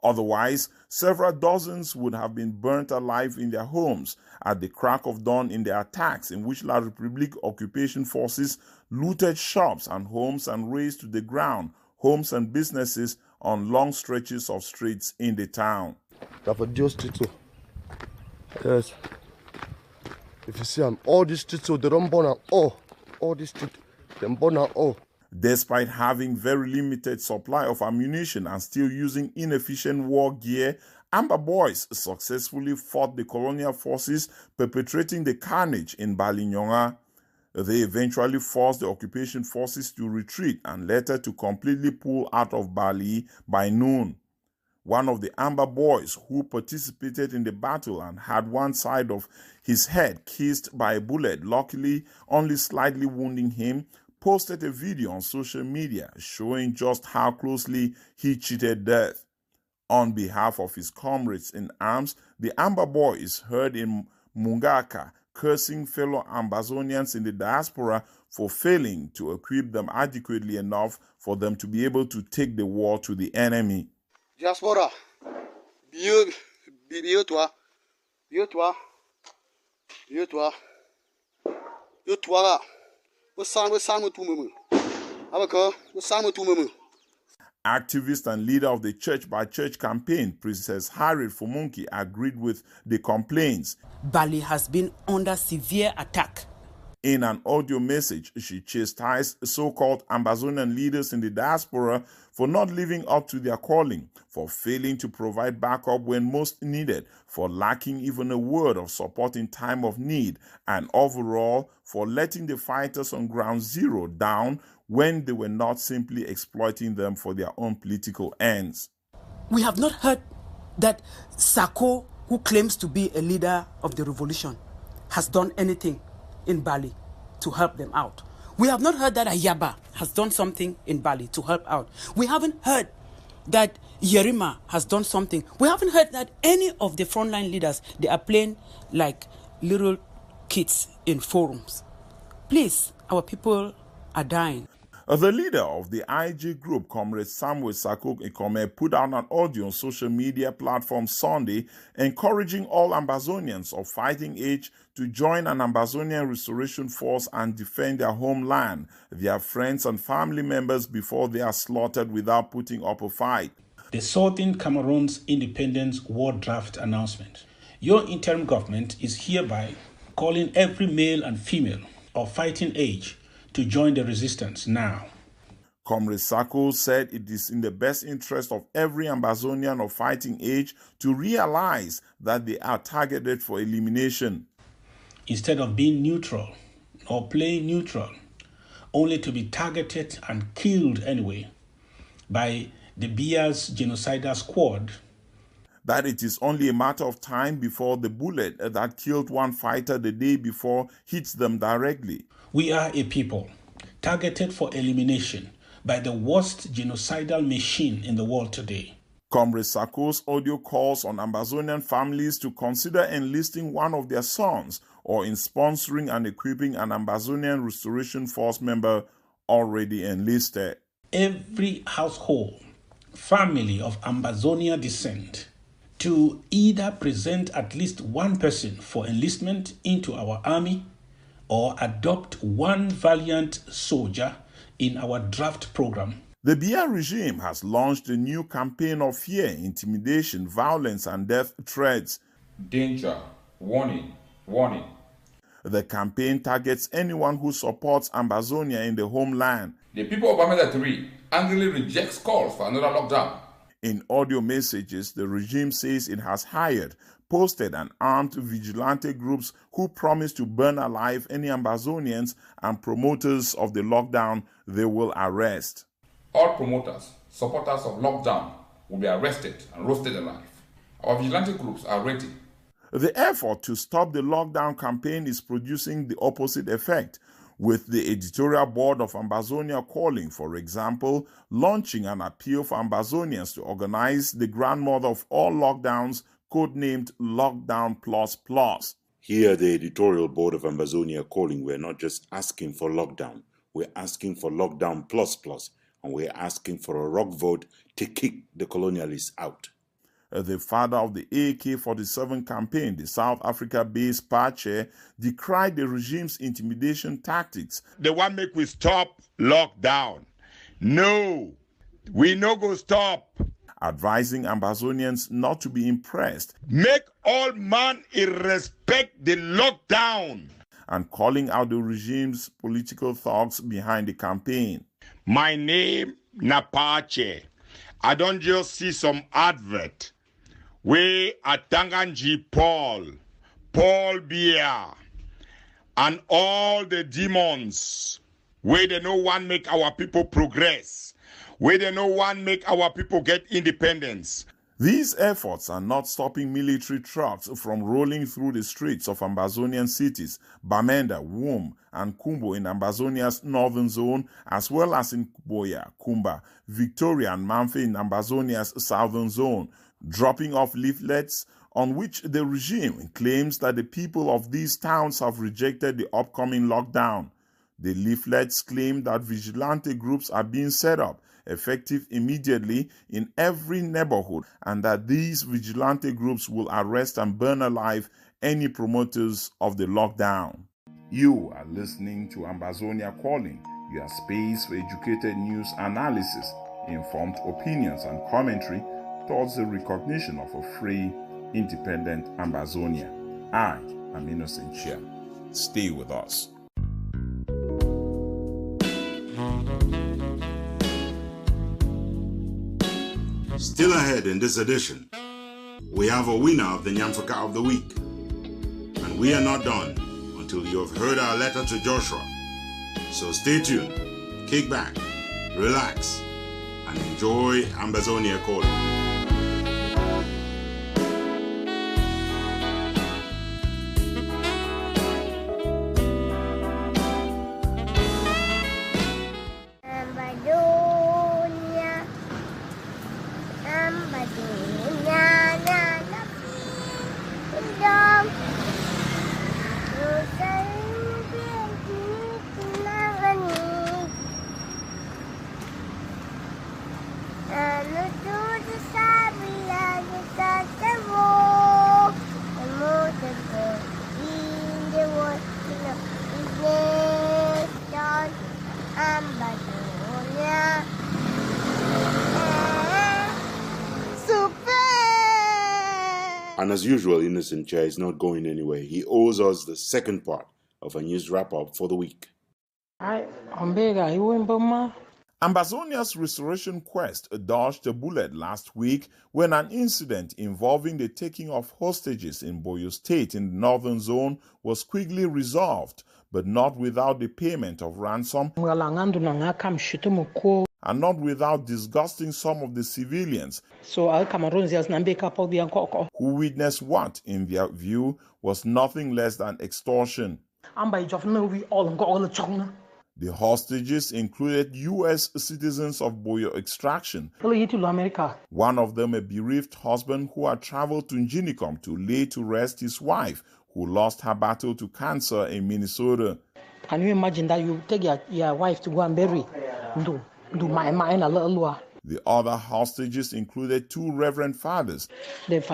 Otherwise, several dozens would have been burnt alive in their homes at the crack of dawn in the attacks in which La République occupation forces looted shops and homes and razed to the ground homes and businesses on long stretches of streets in the town. Now for those streets, yes. If you see them, all these streets, they don't burn out all these streets, they burn out all. Despite having very limited supply of ammunition and still using inefficient war gear, Amber boys successfully fought the colonial forces perpetrating the carnage in Balinyonga. They eventually forced the occupation forces to retreat and later to completely pull out of Bali by noon. One of the Amber boys who participated in the battle and had one side of his head kissed by a bullet, luckily only slightly wounding him, posted a video on social media showing just how closely he cheated death. On behalf of his comrades in arms, the Amba Boy is heard in Mungaka cursing fellow Ambazonians in the diaspora for failing to equip them adequately enough for them to be able to take the war to the enemy. Diaspora, Activist and leader of the Church by Church campaign, Princess Harriet Fumunki, agreed with the complaints. Bali has been under severe attack. In an audio message, she chastised so-called Ambazonian leaders in the diaspora for not living up to their calling, for failing to provide backup when most needed, for lacking even a word of support in time of need, and overall for letting the fighters on ground zero down when they were not simply exploiting them for their own political ends. We have not heard that FAKO, who claims to be a leader of the revolution, has done anything in Bali to help them out. We have not heard that Ayaba has done something in Bali to help out. We haven't heard that Yerima has done something. We haven't heard that any of the frontline leaders, they are playing like little kids in forums. Please, our people are dying. The leader of the IG group, Comrade Samuel Sakok Ikome, put out an audio on social media platform Sunday encouraging all Ambazonians of fighting age to join an Ambazonian restoration force and defend their homeland, their friends and family members before they are slaughtered without putting up a fight. The Southern Cameroon's independence war draft announcement. Your interim government is hereby calling every male and female of fighting age to join the resistance now. Comrade Sako said it is in the best interest of every Ambazonian of fighting age to realize that they are targeted for elimination. Instead of being neutral or playing neutral, only to be targeted and killed anyway by the Bia's genocidal squad. That it is only a matter of time before the bullet that killed one fighter the day before hits them directly. We are a people targeted for elimination by the worst genocidal machine in the world today. Comrade Sako's audio calls on Ambazonian families to consider enlisting one of their sons or in sponsoring and equipping an Ambazonian Restoration Force member already enlisted. Every household, family of Ambazonia descent to either present at least one person for enlistment into our army or adopt one valiant soldier in our draft program. The Bia regime has launched a new campaign of fear, intimidation, violence, and death threats. Danger, warning, warning. The campaign targets anyone who supports Ambazonia in the homeland. The people of Bamenda 3 angrily rejects calls for another lockdown. In audio messages, the regime says it has hired, posted and armed vigilante groups who promise to burn alive any Ambazonians and promoters of the lockdown they will arrest. All promoters, supporters of lockdown will be arrested and roasted alive. Our vigilante groups are ready. The effort to stop the lockdown campaign is producing the opposite effect, with the editorial board of Ambazonia Calling, for example, launching an appeal for Ambazonians to organize the grandmother of all lockdowns, codenamed Lockdown Plus Plus. Here, the editorial board of Ambazonia Calling, we're not just asking for lockdown, we're asking for Lockdown Plus Plus, and we're asking for a rock vote to kick the colonialists out. The father of the AK-47 campaign, the South Africa-based Pache, decried the regime's intimidation tactics. They want make we stop lockdown. No, we no go stop. Advising Ambazonians not to be impressed. Make all man respect the lockdown. And calling out the regime's political thugs behind the campaign. My name Napache. I don't just see some advert. We are Tanganji Paul Biya, and all the demons. Where they no one make our people progress. Where they no one make our people get independence. These efforts are not stopping military trucks from rolling through the streets of Ambazonian cities, Bamenda, Wum, and Kumbo in Ambazonia's northern zone, as well as in Boya, Kumba, Victoria, and Mamfe in Ambazonia's southern zone, dropping off leaflets on which the regime claims that the people of these towns have rejected the upcoming lockdown. The leaflets claim that vigilante groups are being set up, effective immediately in every neighborhood, and that these vigilante groups will arrest and burn alive any promoters of the lockdown. You are listening to Ambazonia Calling, your space for educated news analysis, informed opinions and commentary towards the recognition of a free, independent Ambazonia. I am Innocent Chia. Stay with us. Still ahead in this edition, we have a winner of the Nyamfaka of the Week. And we are not done until you have heard our letter to Joshua. So stay tuned, kick back, relax, and enjoy Ambazonia Calling. And as usual, Innocent Chair is not going anywhere. He owes us the second part of a news wrap-up for the week. Ambazonia's restoration quest dodged a bullet last week when an incident involving the taking of hostages in BOYO State in the northern zone was quickly resolved, but not without the payment of ransom and not without disgusting some of the civilians who witnessed what, in their view, was nothing less than extortion. The hostages included U.S. citizens of BOYO extraction, one of them a bereaved husband who had traveled to Njinikom to lay to rest his wife, who lost her battle to cancer in Minnesota. Can you imagine that you take your wife to go and bury? The other hostages included two reverend fathers and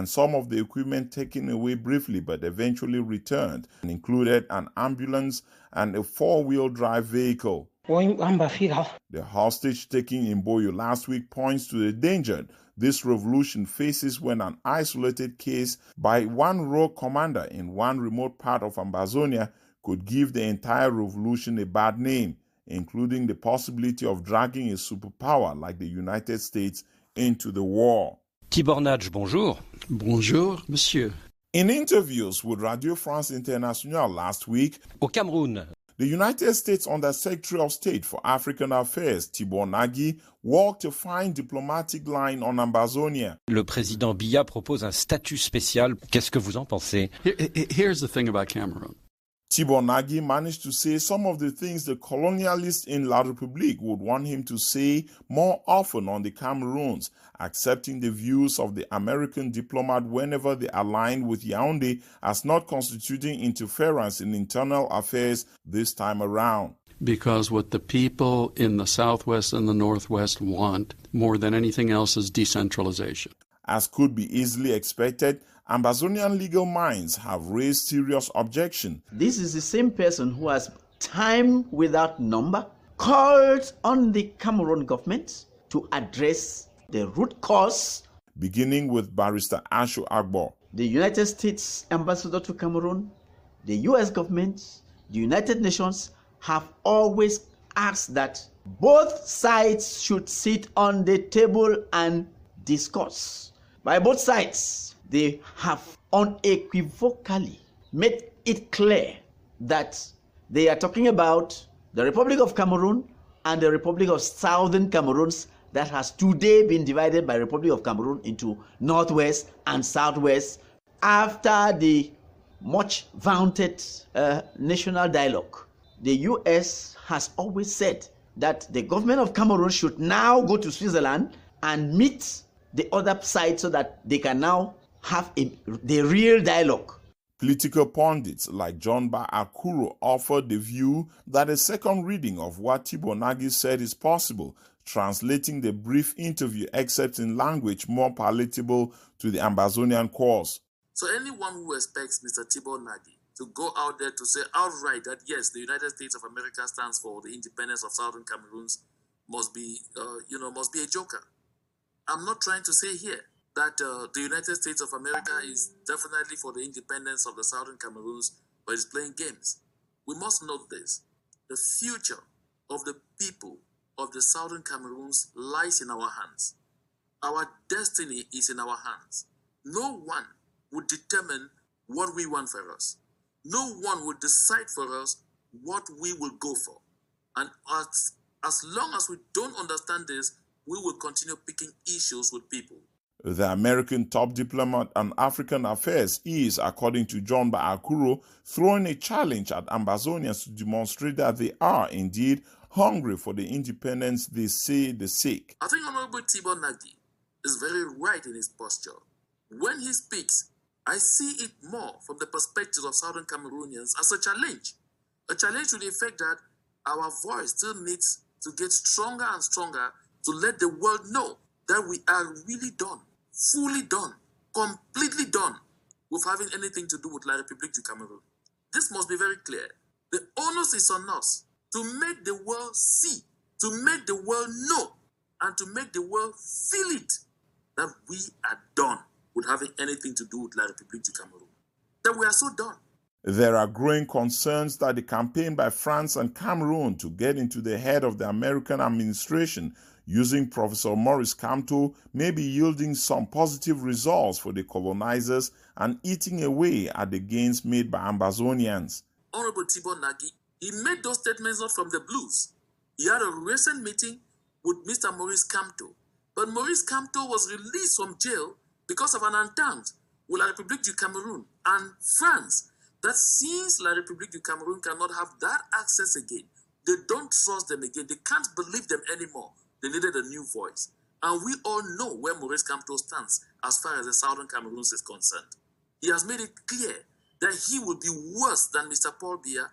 some of the equipment taken away briefly but eventually returned, and included an ambulance and a four-wheel drive vehicle. The hostage taking in BOYO last week points to the danger this revolution faces when an isolated case by one rogue commander in one remote part of Ambazonia could give the entire revolution a bad name, including the possibility of dragging a superpower like the United States into the war. Tibornage, bonjour. Bonjour, monsieur. In interviews with Radio France Internationale last week, au Cameroon, the United States Undersecretary of State for African Affairs, Tibor Nagy, walked a fine diplomatic line on Ambazonia. Le président Biya propose un statut spécial. Qu'est-ce que vous en pensez? Here's the thing about Cameroon. Tibor Nagy managed to say some of the things the colonialists in La République would want him to say more often on the Cameroons, accepting the views of the American diplomat whenever they aligned with Yaoundé as not constituting interference in internal affairs this time around. Because what the people in the Southwest and the Northwest want more than anything else is decentralization. As could be easily expected, Ambazonian legal minds have raised serious objection. This is the same person who has, time without number, called on the Cameroon government to address the root cause. Beginning with Barrister Asho Agbo. The United States ambassador to Cameroon, the US government, the United Nations have always asked that both sides should sit on the table and discuss. By both sides, they have unequivocally made it clear that they are talking about the Republic of Cameroon and the Republic of Southern Cameroon's that has today been divided by Republic of Cameroon into Northwest and Southwest after the much vaunted national dialogue. The US has always said that the government of Cameroon should now go to Switzerland and meet the other side so that they can now have the real dialogue. Political pundits like John Ba Akuro offered the view that a second reading of what Tibor Nagy said is possible, translating the brief interview except in language more palatable to the Ambazonian cause. So anyone who expects Mr. Tibor Nagy to go out there to say outright that yes, the United States of America stands for the independence of Southern Cameroons must be a joker. I'm not trying to say here that the United States of America is definitely for the independence of the Southern Cameroons, but it's playing games. We must note this. The future of the people of the Southern Cameroons lies in our hands. Our destiny is in our hands. No one would determine what we want for us. No one would decide for us what we will go for. And as long as we don't understand this, we will continue picking issues with people. The American top diplomat on African affairs is, according to John Ba Akuro, throwing a challenge at Ambazonians to demonstrate that they are indeed hungry for the independence they say they seek. I think Honorable Tibor Nagy is very right in his posture. When he speaks, I see it more from the perspective of Southern Cameroonians as a challenge to the effect that our voice still needs to get stronger and stronger to let the world know that we are really done, fully done, completely done with having anything to do with La République du Cameroon. This must be very clear. The onus is on us to make the world see, to make the world know, and to make the world feel it that we are done with having anything to do with La République du Cameroon. That we are so done. There are growing concerns that the campaign by France and Cameroon to get into the head of the American administration using Professor Maurice Kamto may be yielding some positive results for the colonizers and eating away at the gains made by Ambazonians. Honorable Tibor Nagy, he made those statements not from the blues. He had a recent meeting with Mr. Maurice Kamto, but Maurice Kamto was released from jail because of an entente with La République du Cameroon and France, that since La République du Cameroon cannot have that access again, they don't trust them again, they can't believe them anymore. They needed a new voice. And we all know where Maurice Kamto stands as far as the Southern Cameroons is concerned. He has made it clear that he will be worse than Mr. Paul Biya,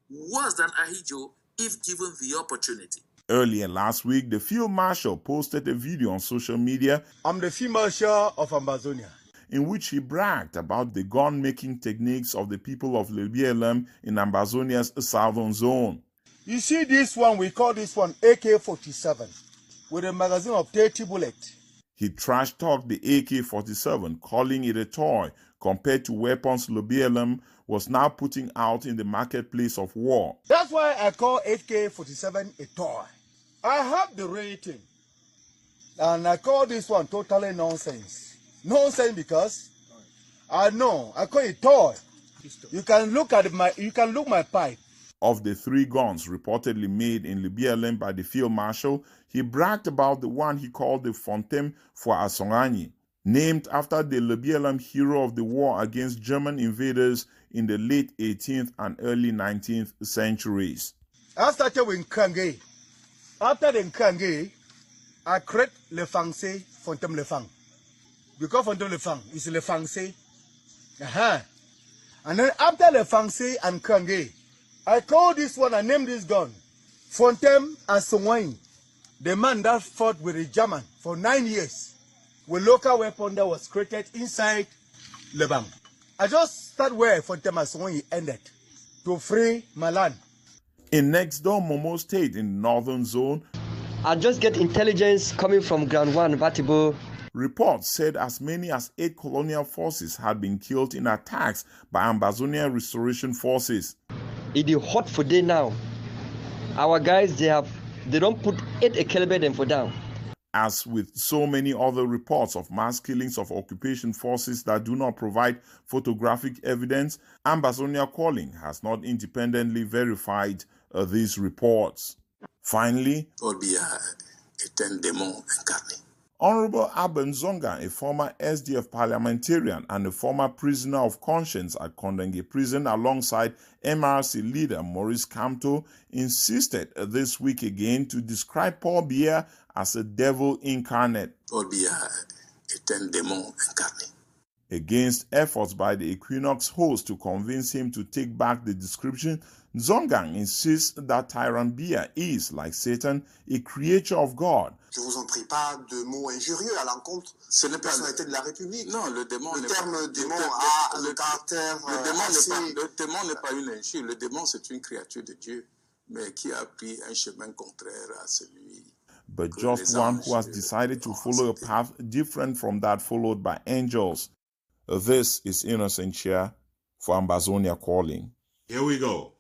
worse than Ahijo, if given the opportunity. Earlier last week, the Field Marshal posted a video on social media. I'm the Field Marshal of Ambazonia, in which he bragged about the gun-making techniques of the people of LEBIALEM in Ambazonia's southern zone. You see this one, we call this one AK-47, with a magazine of 30 bullets. He trash-talked the AK-47, calling it a toy compared to weapons LEBIALEM was now putting out in the marketplace of war. That's why I call AK-47 a toy. I have the rating, and I call this one totally nonsense. Nonsense because I know I call it toy. You can look at my pipe. Of the 3 guns reportedly made in LEBIALEM by the Field Marshal, he bragged about the one he called the Fontem for Asongani, named after the LEBIALEM hero of the war against German invaders in the late 18th and early 19th centuries. I started with Nkrange. After the Nkrange, I create Le Français Fontem Le Fang. Because Fontem Le Fang is Le Français. And then after Le Français and Nkrange, I call this one, I named this gun, Fontem Asongani, the man that fought with the German for 9 years with local weapon that was created inside Lebanon. I just start where Fontem Asongani ended, to free my land. In next door MOMO State in the northern zone, I just get intelligence coming from Ground 1, Vatibo. Reports said as many as 8 colonial forces had been killed in attacks by Ambazonia Restoration Forces. It is hot for day now. Our guys, they don't put 8 ekelebe them for down. As with so many other reports of mass killings of occupation forces that do not provide photographic evidence, Ambazonia Calling has not independently verified these reports. Finally, Paul Biya, est un démon incarné. Honorable Abel Zonga, a former SDF parliamentarian and a former prisoner of conscience at Kondenge prison alongside MRC leader Maurice Kamto, insisted this week again to describe Paul Biya as a devil incarnate. Paul Biya est un démon incarné. Against efforts by the Equinox host to convince him to take back the description, Zongang insists that Tyrant Biya is, like Satan, a creature of God. Je vous en prie, pas de mots injurieux à l'encontre de la personnalité de la République. Non, le démon le terme démon a le caractère le démon n'est pas une injure. Le démon, c'est une créature de Dieu, mais qui a pris un chemin contraire à celui. But just one who has decided to follow a path different from that followed by angels. This is Innocent Chia for Ambazonia Calling. Here we go.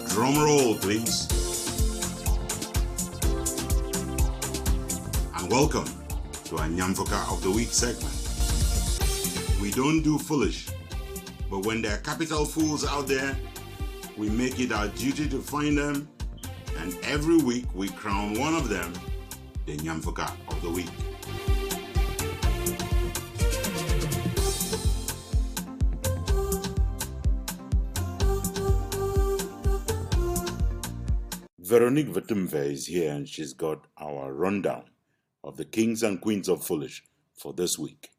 Drum roll, please. And welcome to our Nyamfoka of the Week segment. We don't do foolish, but when there are capital fools out there, we make it our duty to find them, and every week we crown one of them the Nyamfoka of the Week. Veronique Vetumve is here and she's got our rundown of the kings and queens of foolish for this week.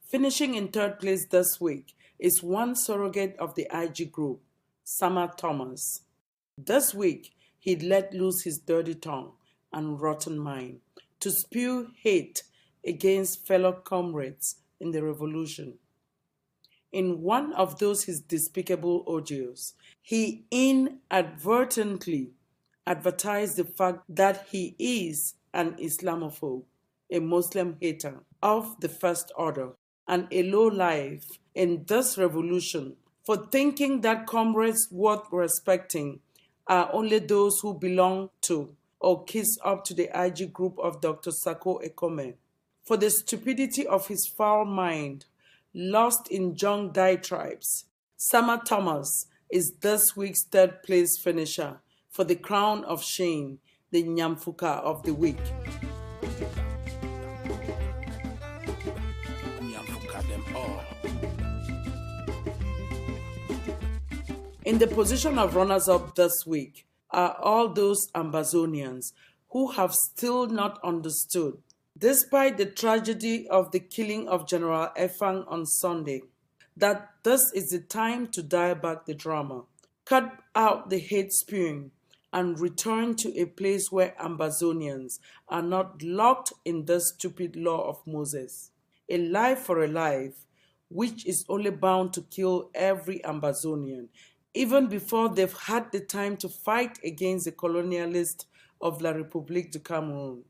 Finishing in third place this week is one surrogate of the IG group, Sama Thomas. This week, he let loose his dirty tongue and rotten mind to spew hate against fellow comrades in the revolution. In one of those his despicable audios, he inadvertently advertised the fact that he is an Islamophobe, a Muslim hater of the first order, and a lowlife in this revolution for thinking that comrades worth respecting are only those who belong to or kiss up to the IG group of Dr. Sako Ekome. For the stupidity of his foul mind, lost in junk diatribes, Sama Thomas is this week's third place finisher for the crown of shame, the Nyamfuka of the Week. Nyamfuka them all. In the position of runners-up this week are all those Ambazonians who have still not understood, despite the tragedy of the killing of General Efang on Sunday, that this is the time to dial back the drama, cut out the hate spewing, and return to a place where Ambazonians are not locked in the stupid law of Moses. A life for a life, which is only bound to kill every Ambazonian, even before they've had the time to fight against the colonialists of La République du Cameroon.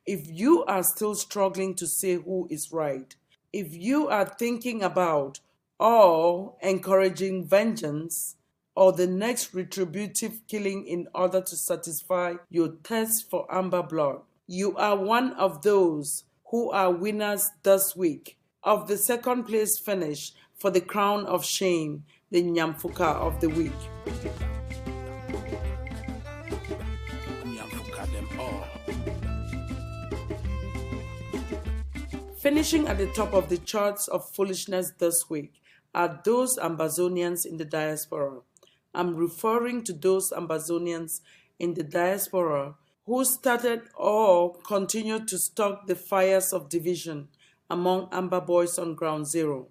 If you are still struggling to say who is right, if you are thinking about or encouraging vengeance, or the next retributive killing in order to satisfy your thirst for amber blood, you are one of those who are winners this week of the second place finish for the crown of shame, the Nyamfuka of the Week. Nyamfuka them all. Finishing at the top of the charts of foolishness this week are those Ambazonians in the diaspora. I'm referring to those Ambazonians in the diaspora who started or continued to stoke the fires of division among Amber Boys on Ground Zero.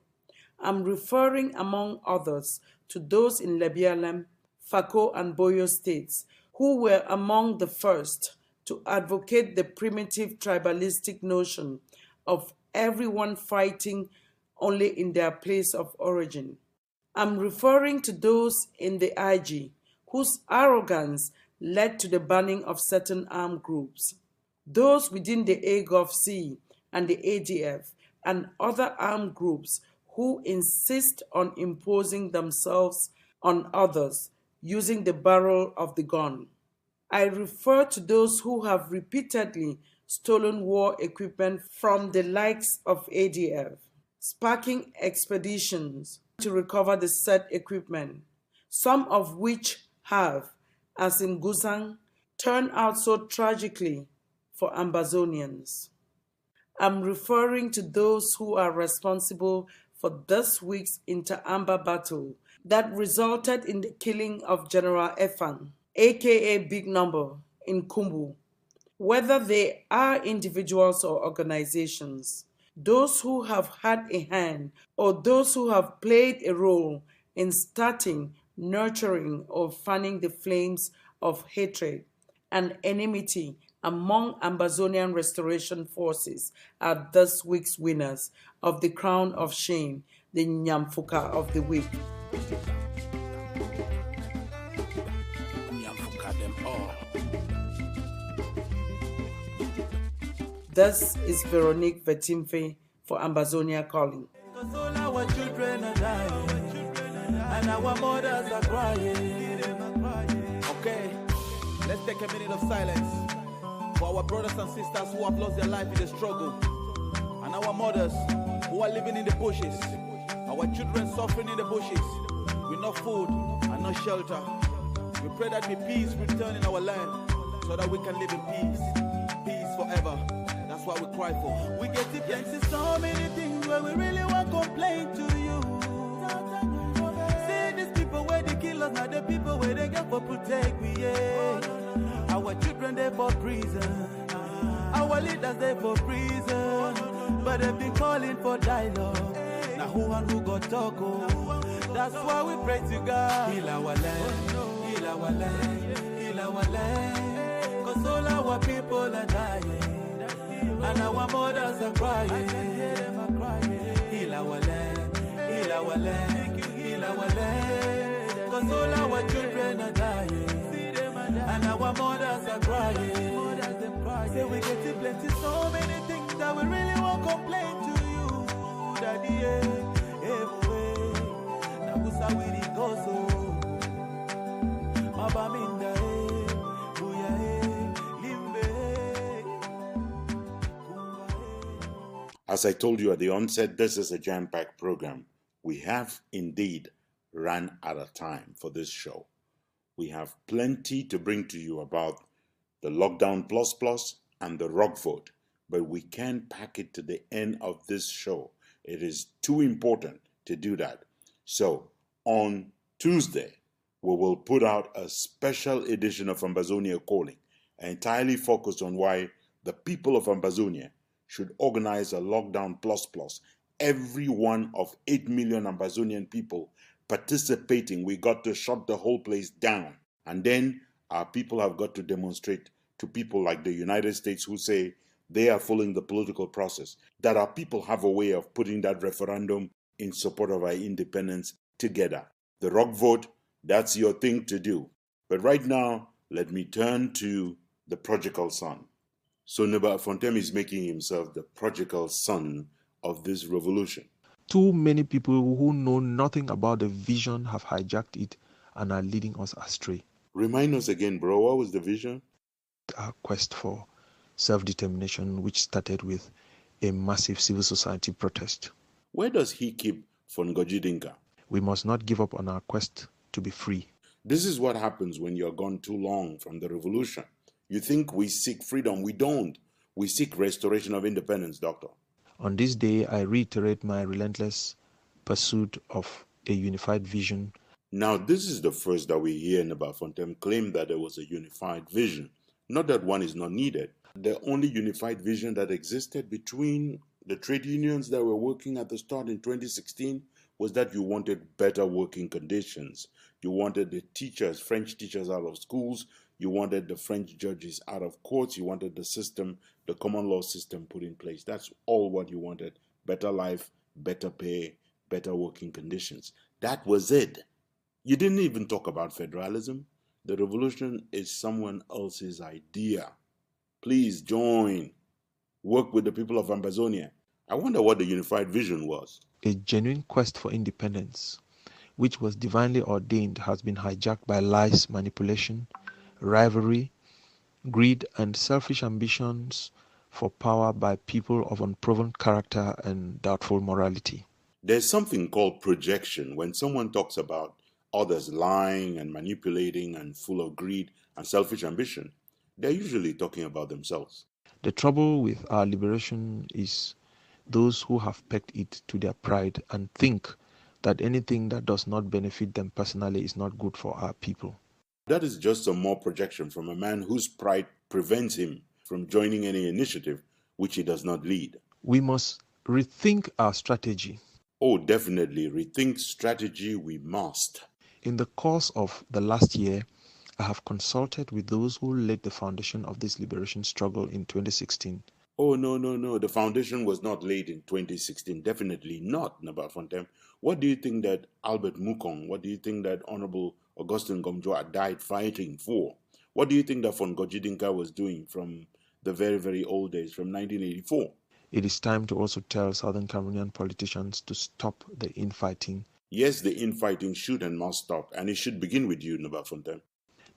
I'm referring, among others, to those in LEBIALEM, FAKO, and BOYO states who were among the first to advocate the primitive tribalistic notion of everyone fighting only in their place of origin. I'm referring to those in the IG whose arrogance led to the banning of certain armed groups, those within the AGOFC and the ADF and other armed groups who insist on imposing themselves on others using the barrel of the gun. I refer to those who have repeatedly stolen war equipment from the likes of ADF, sparking expeditions to recover the said equipment, some of which have, as in Gusang, turned out so tragically for Ambazonians. I'm referring to those who are responsible for this week's inter-Amba battle that resulted in the killing of General Efang, aka Big Number, in Kumbu. Whether they are individuals or organizations, those who have had a hand or those who have played a role in starting, nurturing, or fanning the flames of hatred and enmity among Ambazonian restoration forces are this week's winners of the crown of shame, the Nyamfuka of the week. This is Veronique Vetimfe for Ambazonia Calling. All our children are dying, and our mothers are crying. Okay, let's take a minute of silence for our brothers and sisters who have lost their life in the struggle, and our mothers who are living in the bushes, our children suffering in the bushes with no food and no shelter. We pray that may peace return in our land so that we can live in peace forever. That's what we cry for. We get to plenty so many things where we really want to complain to you. See these people where they kill us, not the people where they get for protect we. Yeah. Our children there for prison, our leaders there for prison, but they've been calling for dialogue. Now who and who got talk? That's why we pray to God. Heal our land, heal our land, heal our land. Cause all our people are dying, and our mothers are crying. Heal our land, heal our land, heal our land. Cause all our children are dying, and our mothers are crying. Say we get to plenty so many things that we really won't complain to you, Daddy. Now who's how we go so? Mabaminda, As I told you at the onset, this is a jam-packed program. We have indeed run out of time for this show. We have plenty to bring to you about the Lockdown Plus Plus and the Rock Vote, but we can't pack it to the end of this show. It is too important to do that. So, on Tuesday, we will put out a special edition of Ambazonia Calling, entirely focused on why the people of Ambazonia should organize a Lockdown Plus Plus. Every one of 8 million Ambazonian people participating, we got to shut the whole place down. And then our people have got to demonstrate to people like the United States who say they are following the political process, that our people have a way of putting that referendum in support of our independence together. The Rock Vote, that's your thing to do. But right now, let me turn to the Prodigal Son. So Ntumfoyn is making himself the prodigal son of this revolution. Too many people who know nothing about the vision have hijacked it and are leading us astray. Remind us again, bro, what was the vision? Our quest for self-determination, which started with a massive civil society protest. Where does he keep Fongoji Dinka? We must not give up on our quest to be free. This is what happens when you're gone too long from the revolution. You think we seek freedom. We don't. We seek restoration of independence, Doctor. On this day, I reiterate my relentless pursuit of a unified vision. Now, this is the first that we hear Ntumfoyn claim that there was a unified vision. Not that one is not needed. The only unified vision that existed between the trade unions that were working at the start in 2016 was that you wanted better working conditions. You wanted the teachers, French teachers out of schools. You wanted the French judges out of courts. You wanted the system, the common law system put in place. That's all what you wanted. Better life, better pay, better working conditions. That was it. You didn't even talk about federalism. The revolution is someone else's idea. Please join. Work with the people of Ambazonia. I wonder what the unified vision was. A genuine quest for independence, which was divinely ordained, has been hijacked by lies, manipulation, rivalry, greed, and selfish ambitions for power by people of unproven character and doubtful morality. There's something called projection when someone talks about others lying and manipulating and full of greed and selfish ambition, they're usually talking about themselves. The trouble with our liberation is those who have pegged it to their pride and think that anything that does not benefit them personally is not good for our people. That is just some more projection from a man whose pride prevents him from joining any initiative which he does not lead. We must rethink our strategy. Oh, definitely. Rethink strategy we must. In the course of the last year, I have consulted with those who laid the foundation of this liberation struggle in 2016. Oh, no. The foundation was not laid in 2016. Definitely not, Ntumfoyn. What do you think that Albert Mukong, what do you think that Honorable Augustine Gomjoa died fighting for? What do you think that Von Gojidinka was doing from the very, very old days, from 1984? It is time to also tell Southern Cameroonian politicians to stop the infighting. Yes, the infighting should and must stop, and it should begin with you, Ntumfoyn.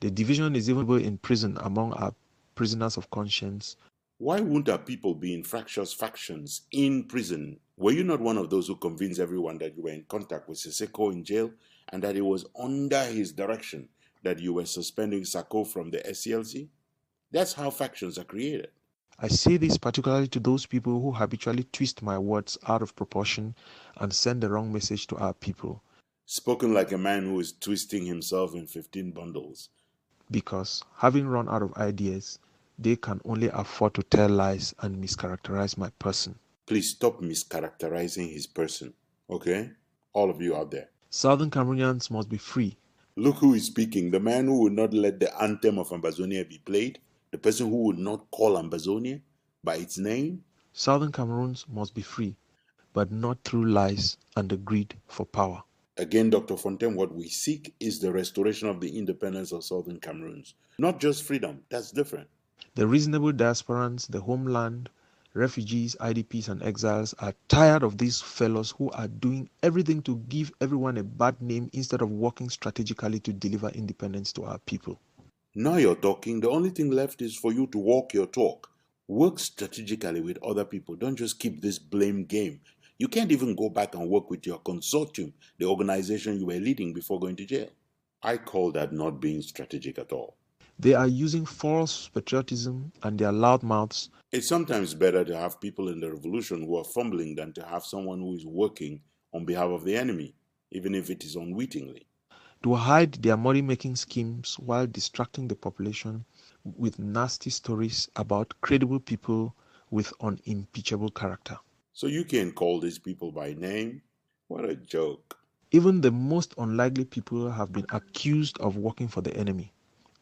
The division is even in prison among our prisoners of conscience. Why won't our people be in fractious factions in prison? Were you not one of those who convinced everyone that you were in contact with Siseko in jail and that it was under his direction that you were suspending Sako from the SCLC? That's how factions are created. I say this particularly to those people who habitually twist my words out of proportion and send the wrong message to our people. Spoken like a man who is twisting himself in 15 bundles. Because having run out of ideas, they can only afford to tell lies and mischaracterize my person. Please stop mischaracterizing his person, okay? All of you out there. Southern Cameroonians must be free. Look who is speaking. The man who would not let the anthem of Ambazonia be played. The person who would not call Ambazonia by its name. Southern Cameroons must be free, but not through lies and the greed for power. Again, Dr. Fontaine, what we seek is the restoration of the independence of Southern Cameroons. Not just freedom. That's different. The reasonable diasporans, the homeland, refugees, IDPs, and exiles are tired of these fellows who are doing everything to give everyone a bad name instead of working strategically to deliver independence to our people. Now you're talking. The only thing left is for you to walk your talk. Work strategically with other people. Don't just keep this blame game. You can't even go back and work with your consortium, the organization you were leading before going to jail. I call that not being strategic at all. They are using false patriotism and their loud mouths. It's sometimes better to have people in the revolution who are fumbling than to have someone who is working on behalf of the enemy, even if it is unwittingly. To hide their money-making schemes while distracting the population with nasty stories about credible people with unimpeachable character. So you can call these people by name? What a joke. Even the most unlikely people have been accused of working for the enemy,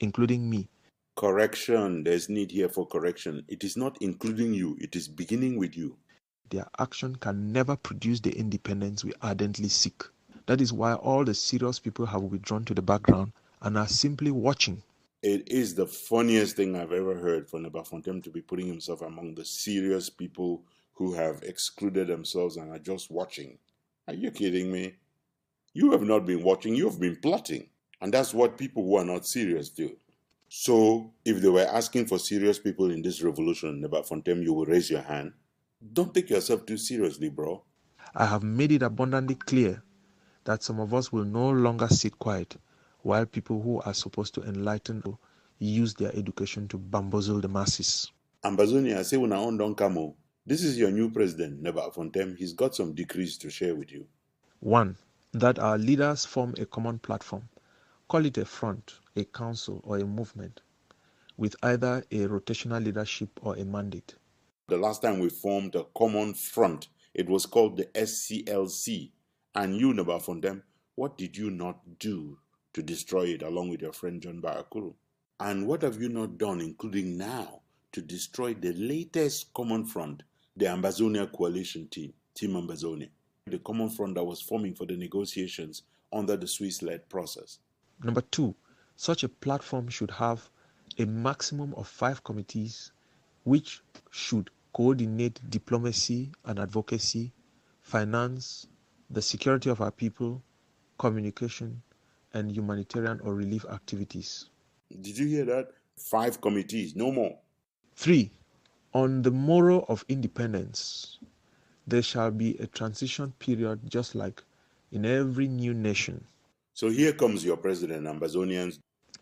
including me. Correction. There's need here for correction. It is not including you. It is beginning with you. Their action can never produce the independence we ardently seek. That is why all the serious people have withdrawn to the background and are simply watching. It is the funniest thing I've ever heard for Ntumfoyn to be putting himself among the serious people who have excluded themselves and are just watching. Are you kidding me? You have not been watching, you have been plotting. And that's what people who are not serious do. So, if they were asking for serious people in this revolution, Ntumfoyn, you will raise your hand. Don't take yourself too seriously, bro. I have made it abundantly clear that some of us will no longer sit quiet while people who are supposed to enlighten use their education to bamboozle the masses. Ambazonia, say una on don camo. This is your new president, Ntumfoyn. He's got some decrees to share with you. 1. That our leaders form a common platform. Call it a front, a council, or a movement, with either a rotational leadership or a mandate. The last time we formed a common front, it was called the SCLC. And you, Ntumfoyn, what did you not do to destroy it along with your friend John Barakuru? And what have you not done, including now, to destroy the latest common front, the Ambazonia coalition team, Team Ambazonia, the common front that was forming for the negotiations under the Swiss-led process? Number 2, such a platform should have a maximum of 5 committees which should coordinate diplomacy and advocacy, finance, the security of our people, communication, and humanitarian or relief activities. Did you hear that? 5 committees, no more. 3. On the morrow of independence, there shall be a transition period just like in every new nation. So here comes your president, Ambazonians.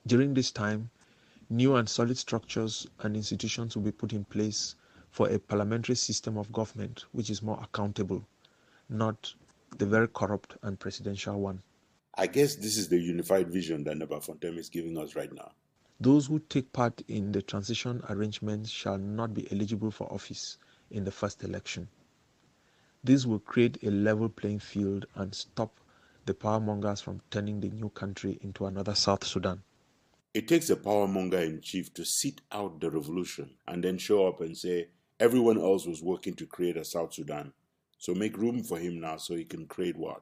During this time, new and solid structures and institutions will be put in place for a parliamentary system of government which is more accountable, not the very corrupt and presidential one. I guess this is the unified vision that Ntumfoyn is giving us right now. Those who take part in the transition arrangements shall not be eligible for office in the first election. This will create a level playing field and stop the powermongers from turning the new country into another South Sudan. It takes a powermonger in chief to sit out the revolution and then show up and say everyone else was working to create a South Sudan. So make room for him now so he can create what?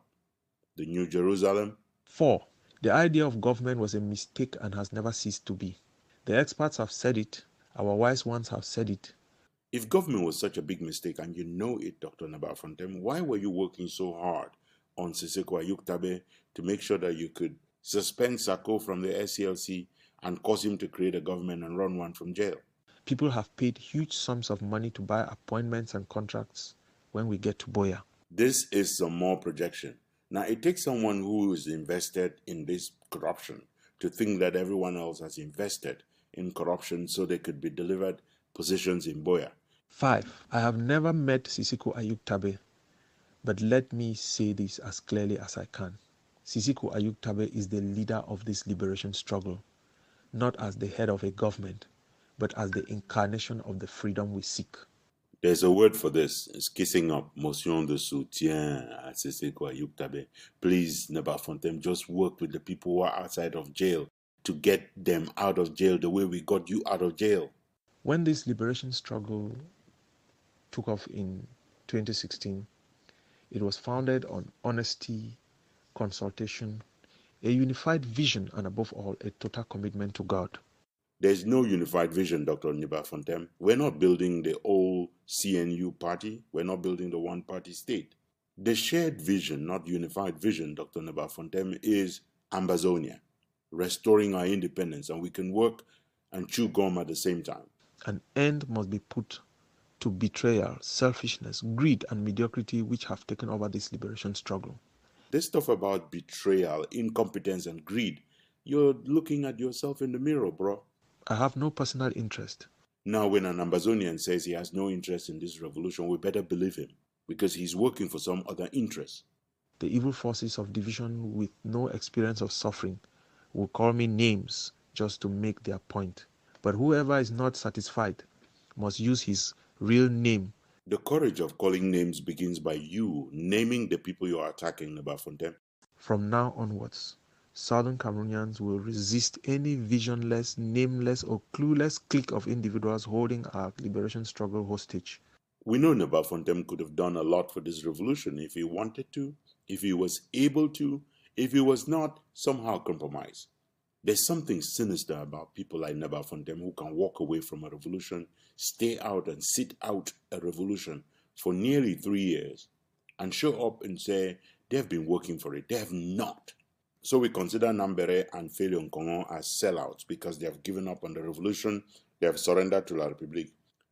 The New Jerusalem? 4. The idea of government was a mistake and has never ceased to be. The experts have said it. Our wise ones have said it. If government was such a big mistake and you know it, Dr. Ntumfoyn, why were you working so hard on Siseko Ayuktabe to make sure that you could suspend Sako from the SCLC and cause him to create a government and run one from jail? People have paid huge sums of money to buy appointments and contracts when we get to BOYO. This is some more projection. Now, it takes someone who is invested in this corruption to think that everyone else has invested in corruption so they could be delivered positions in BOYO. 5. I have never met Siseko Ayuktabe, but let me say this as clearly as I can. Siseko Ayuktabe is the leader of this liberation struggle, not as the head of a government, but as the incarnation of the freedom we seek. There's a word for this. It's kissing up. Motion de soutien à Siseko Ayuktabe. Please, Ntumfoyn, just work with the people who are outside of jail to get them out of jail the way we got you out of jail. When this liberation struggle took off in 2016, it was founded on honesty, consultation, a unified vision, and above all, a total commitment to God. There's no unified vision, Dr. Ntumfoyn. We're not building the old CNU party. We're not building the one-party state. The shared vision, not unified vision, Dr. Ntumfoyn, is Ambazonia, restoring our independence, and we can work and chew gum at the same time. An end must be put to betrayal, selfishness, greed, and mediocrity which have taken over this liberation struggle. This stuff about betrayal, incompetence, and greed, you're looking at yourself in the mirror, bro. I have no personal interest. Now, when an Ambazonian says he has no interest in this revolution, we better believe him, because he's working for some other interest. The evil forces of division with no experience of suffering will call me names just to make their point. But whoever is not satisfied must use his real name. The courage of calling names begins by you naming the people you are attacking, Ntumfoyn. From now onwards, Southern Cameroonians will resist any visionless, nameless, or clueless clique of individuals holding our liberation struggle hostage. We know Ntumfoyn could have done a lot for this revolution if he wanted to, if he was able to, if he was not somehow compromised. There's something sinister about people like Ntumfoyn who can walk away from a revolution, stay out and sit out a revolution for nearly 3 years, and show up and say they've been working for it. They have not. So we consider Nambere and Felion Kongo as sellouts because they have given up on the revolution, they have surrendered to La République.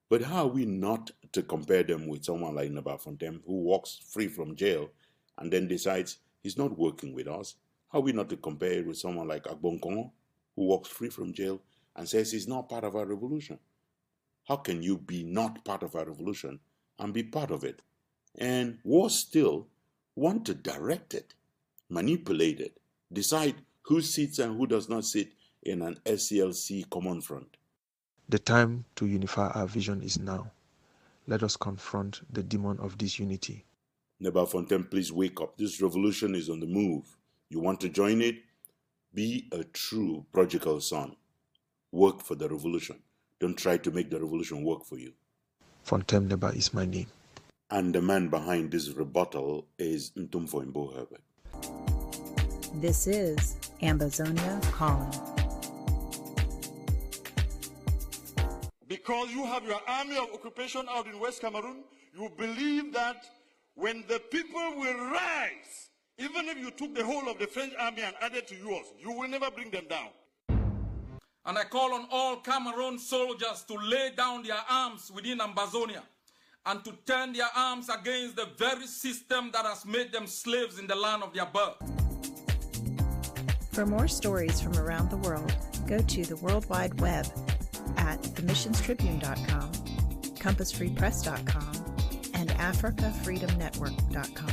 But how are we not to compare them with someone like Ntumfoyn who walks free from jail and then decides he's not working with us? How are we not to compare it with someone like Agbon Kongo who walks free from jail and says he's not part of our revolution? How can you be not part of our revolution and be part of it? And worse still, want to direct it, manipulate it, decide who sits and who does not sit in an SCLC common front. The time to unify our vision is now. Let us confront the demon of disunity. Ntumfoyn, please wake up. This revolution is on the move. You want to join it? Be a true Prodigal Son. Work for the revolution. Don't try to make the revolution work for you. Fontem Neba is my name. And the man behind this rebuttal is Ntumfoyn Herbert. This is Ambazonia Calling. Because you have your army of occupation out in West Cameroon, you believe that when the people will rise, even if you took the whole of the French army and added to yours, you will never bring them down. And I call on all Cameroon soldiers to lay down their arms within Ambazonia and to turn their arms against the very system that has made them slaves in the land of their birth. For more stories from around the world, go to the World Wide Web at themissionstribune.com, compassfreepress.com, and africafreedomnetwork.com.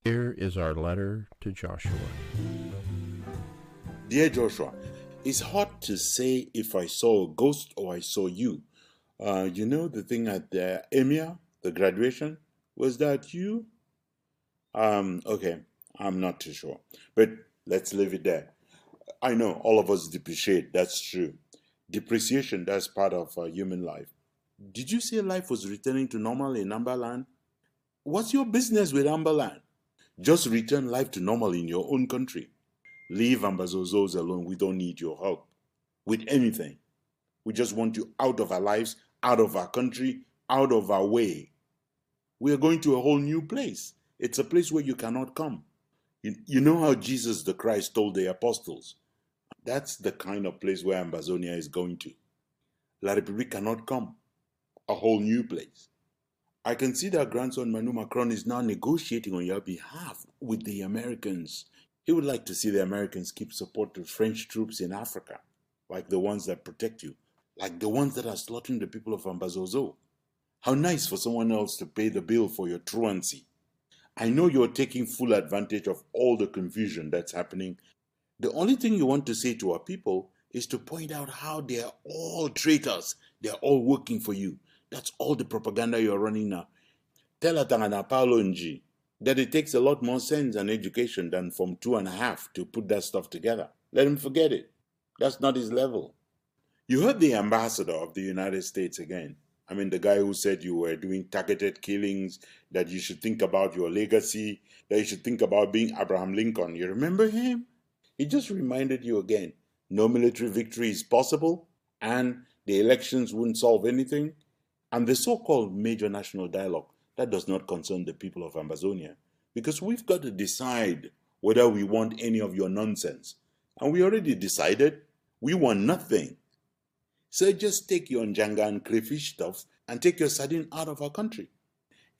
Here is our letter to Joshua. Dear Joshua, it's hard to say if I saw a ghost or I saw you. You know the thing at the EMIA, the graduation? Was that you? Okay, I'm not too sure. But let's leave it there. I know all of us depreciate, that's true. Depreciation, that's part of human life. Did you say life was returning to normal in Amberland? What's your business with Amberland? Just return life to normal in your own country. Leave Ambazozos alone. We don't need your help with anything. We just want you out of our lives, out of our country, out of our way. We are going to a whole new place. It's a place where you cannot come. You know how Jesus the Christ told the apostles? That's the kind of place where Ambazonia is going to. La République cannot come. A whole new place. I can see that grandson Manu Macron is now negotiating on your behalf with the Americans. He would like to see the Americans keep support to French troops in Africa, like the ones that protect you, like the ones that are slaughtering the people of Ambazozo. How nice for someone else to pay the bill for your truancy. I know you're taking full advantage of all the confusion that's happening. The only thing you want to say to our people is to point out how they're all traitors. They're all working for you. That's all the propaganda you're running now. Tell Atangana Paulo Nji that it takes a lot more sense and education than from 2.5 to put that stuff together. Let him forget it. That's not his level. You heard the ambassador of the United States again. I mean, the guy who said you were doing targeted killings, that you should think about your legacy, that you should think about being Abraham Lincoln. You remember him? He just reminded you again, no military victory is possible, and the elections wouldn't solve anything. And the so-called major national dialogue, that does not concern the people of Ambazonia, because we've got to decide whether we want any of your nonsense. And we already decided we want nothing. So just take your njanga and crayfish stuff and take your sardine out of our country.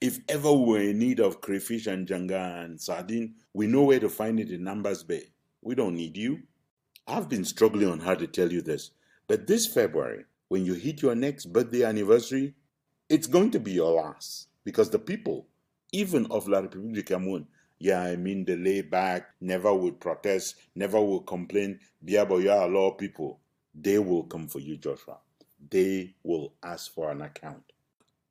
If ever we were in need of crayfish and njanga and sardine, we know where to find it in Numbers Bay. We don't need you. I've been struggling on how to tell you this, but this February, when you hit your next birthday anniversary, it's going to be your last, because the people, even of La République du Cameroun, the laid back, never would protest, never would complain, BOYO law people, they will come for you, Joshua. They will ask for an account.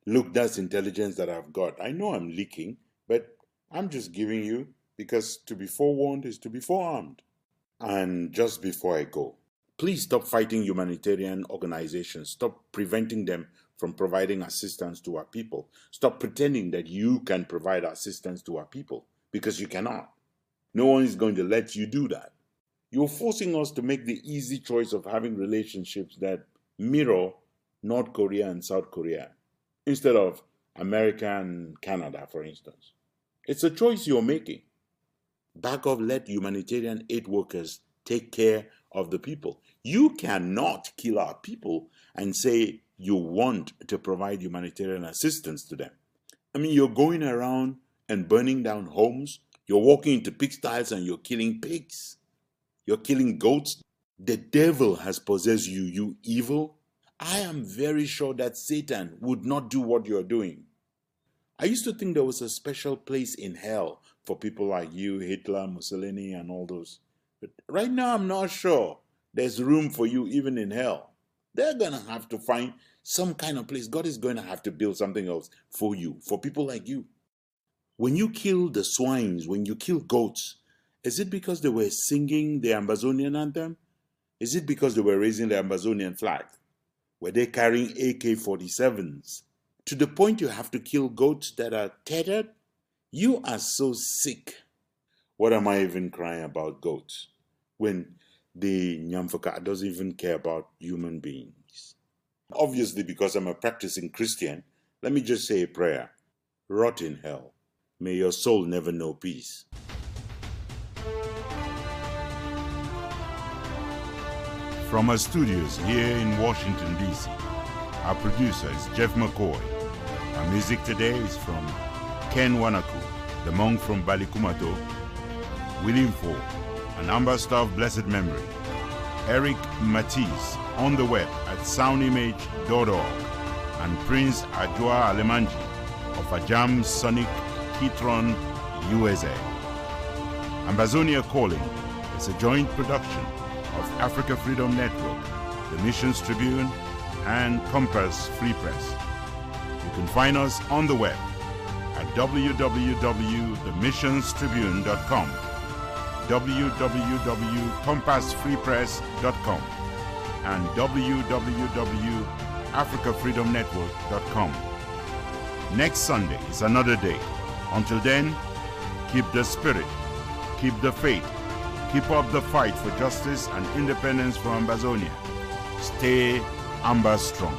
Look, that's intelligence that I've got. I know I'm leaking, but I'm just giving you, because to be forewarned is to be forearmed. And just before I go, please stop fighting humanitarian organizations. Stop preventing them from providing assistance to our people. Stop pretending that you can provide assistance to our people, because you cannot. No one is going to let you do that. You're forcing us to make the easy choice of having relationships that mirror North Korea and South Korea, instead of America and Canada, for instance. It's a choice you're making. Back off, let humanitarian aid workers take care of the people. You cannot kill our people and say you want to provide humanitarian assistance to them. I mean, you're going around and burning down homes. You're walking into pigsties and you're killing pigs. You're killing goats. The devil has possessed you, you evil. I am very sure that Satan would not do what you're doing. I used to think there was a special place in hell for people like you, Hitler, Mussolini, and all those. But right now, I'm not sure there's room for you even in hell. They're going to have to find some kind of place. God is going to have to build something else for you, for people like you. When you kill the swines, when you kill goats, is it because they were singing the Ambazonian anthem? Is it because they were raising the Ambazonian flag? Were they carrying AK-47s? To the point you have to kill goats that are tethered? You are so sick. What am I even crying about goats when the Ntumfoyn doesn't even care about human beings? Obviously, because I'm a practicing Christian, let me just say a prayer. Rot in hell. May your soul never know peace. From our studios here in Washington, D.C., our producer is Jeff McCoy. Our music today is from Ken Wanaku, the monk from Balikumato, William Ford, an ambassador of blessed memory, Eric Matisse on the web at soundimage.org, and Prince Ajua Alemanji of Ajam Sonic Kitron, USA. Ambazonia Calling is a joint production of Africa Freedom Network, the Missions Tribune, and Compass Free Press. You can find us on the web at www.themissionstribune.com, www.compassfreepress.com, and www.africafreedomnetwork.com. Next Sunday is another day. Until then, keep the spirit, keep the faith, keep up the fight for justice and independence for Ambazonia. Stay Amba strong.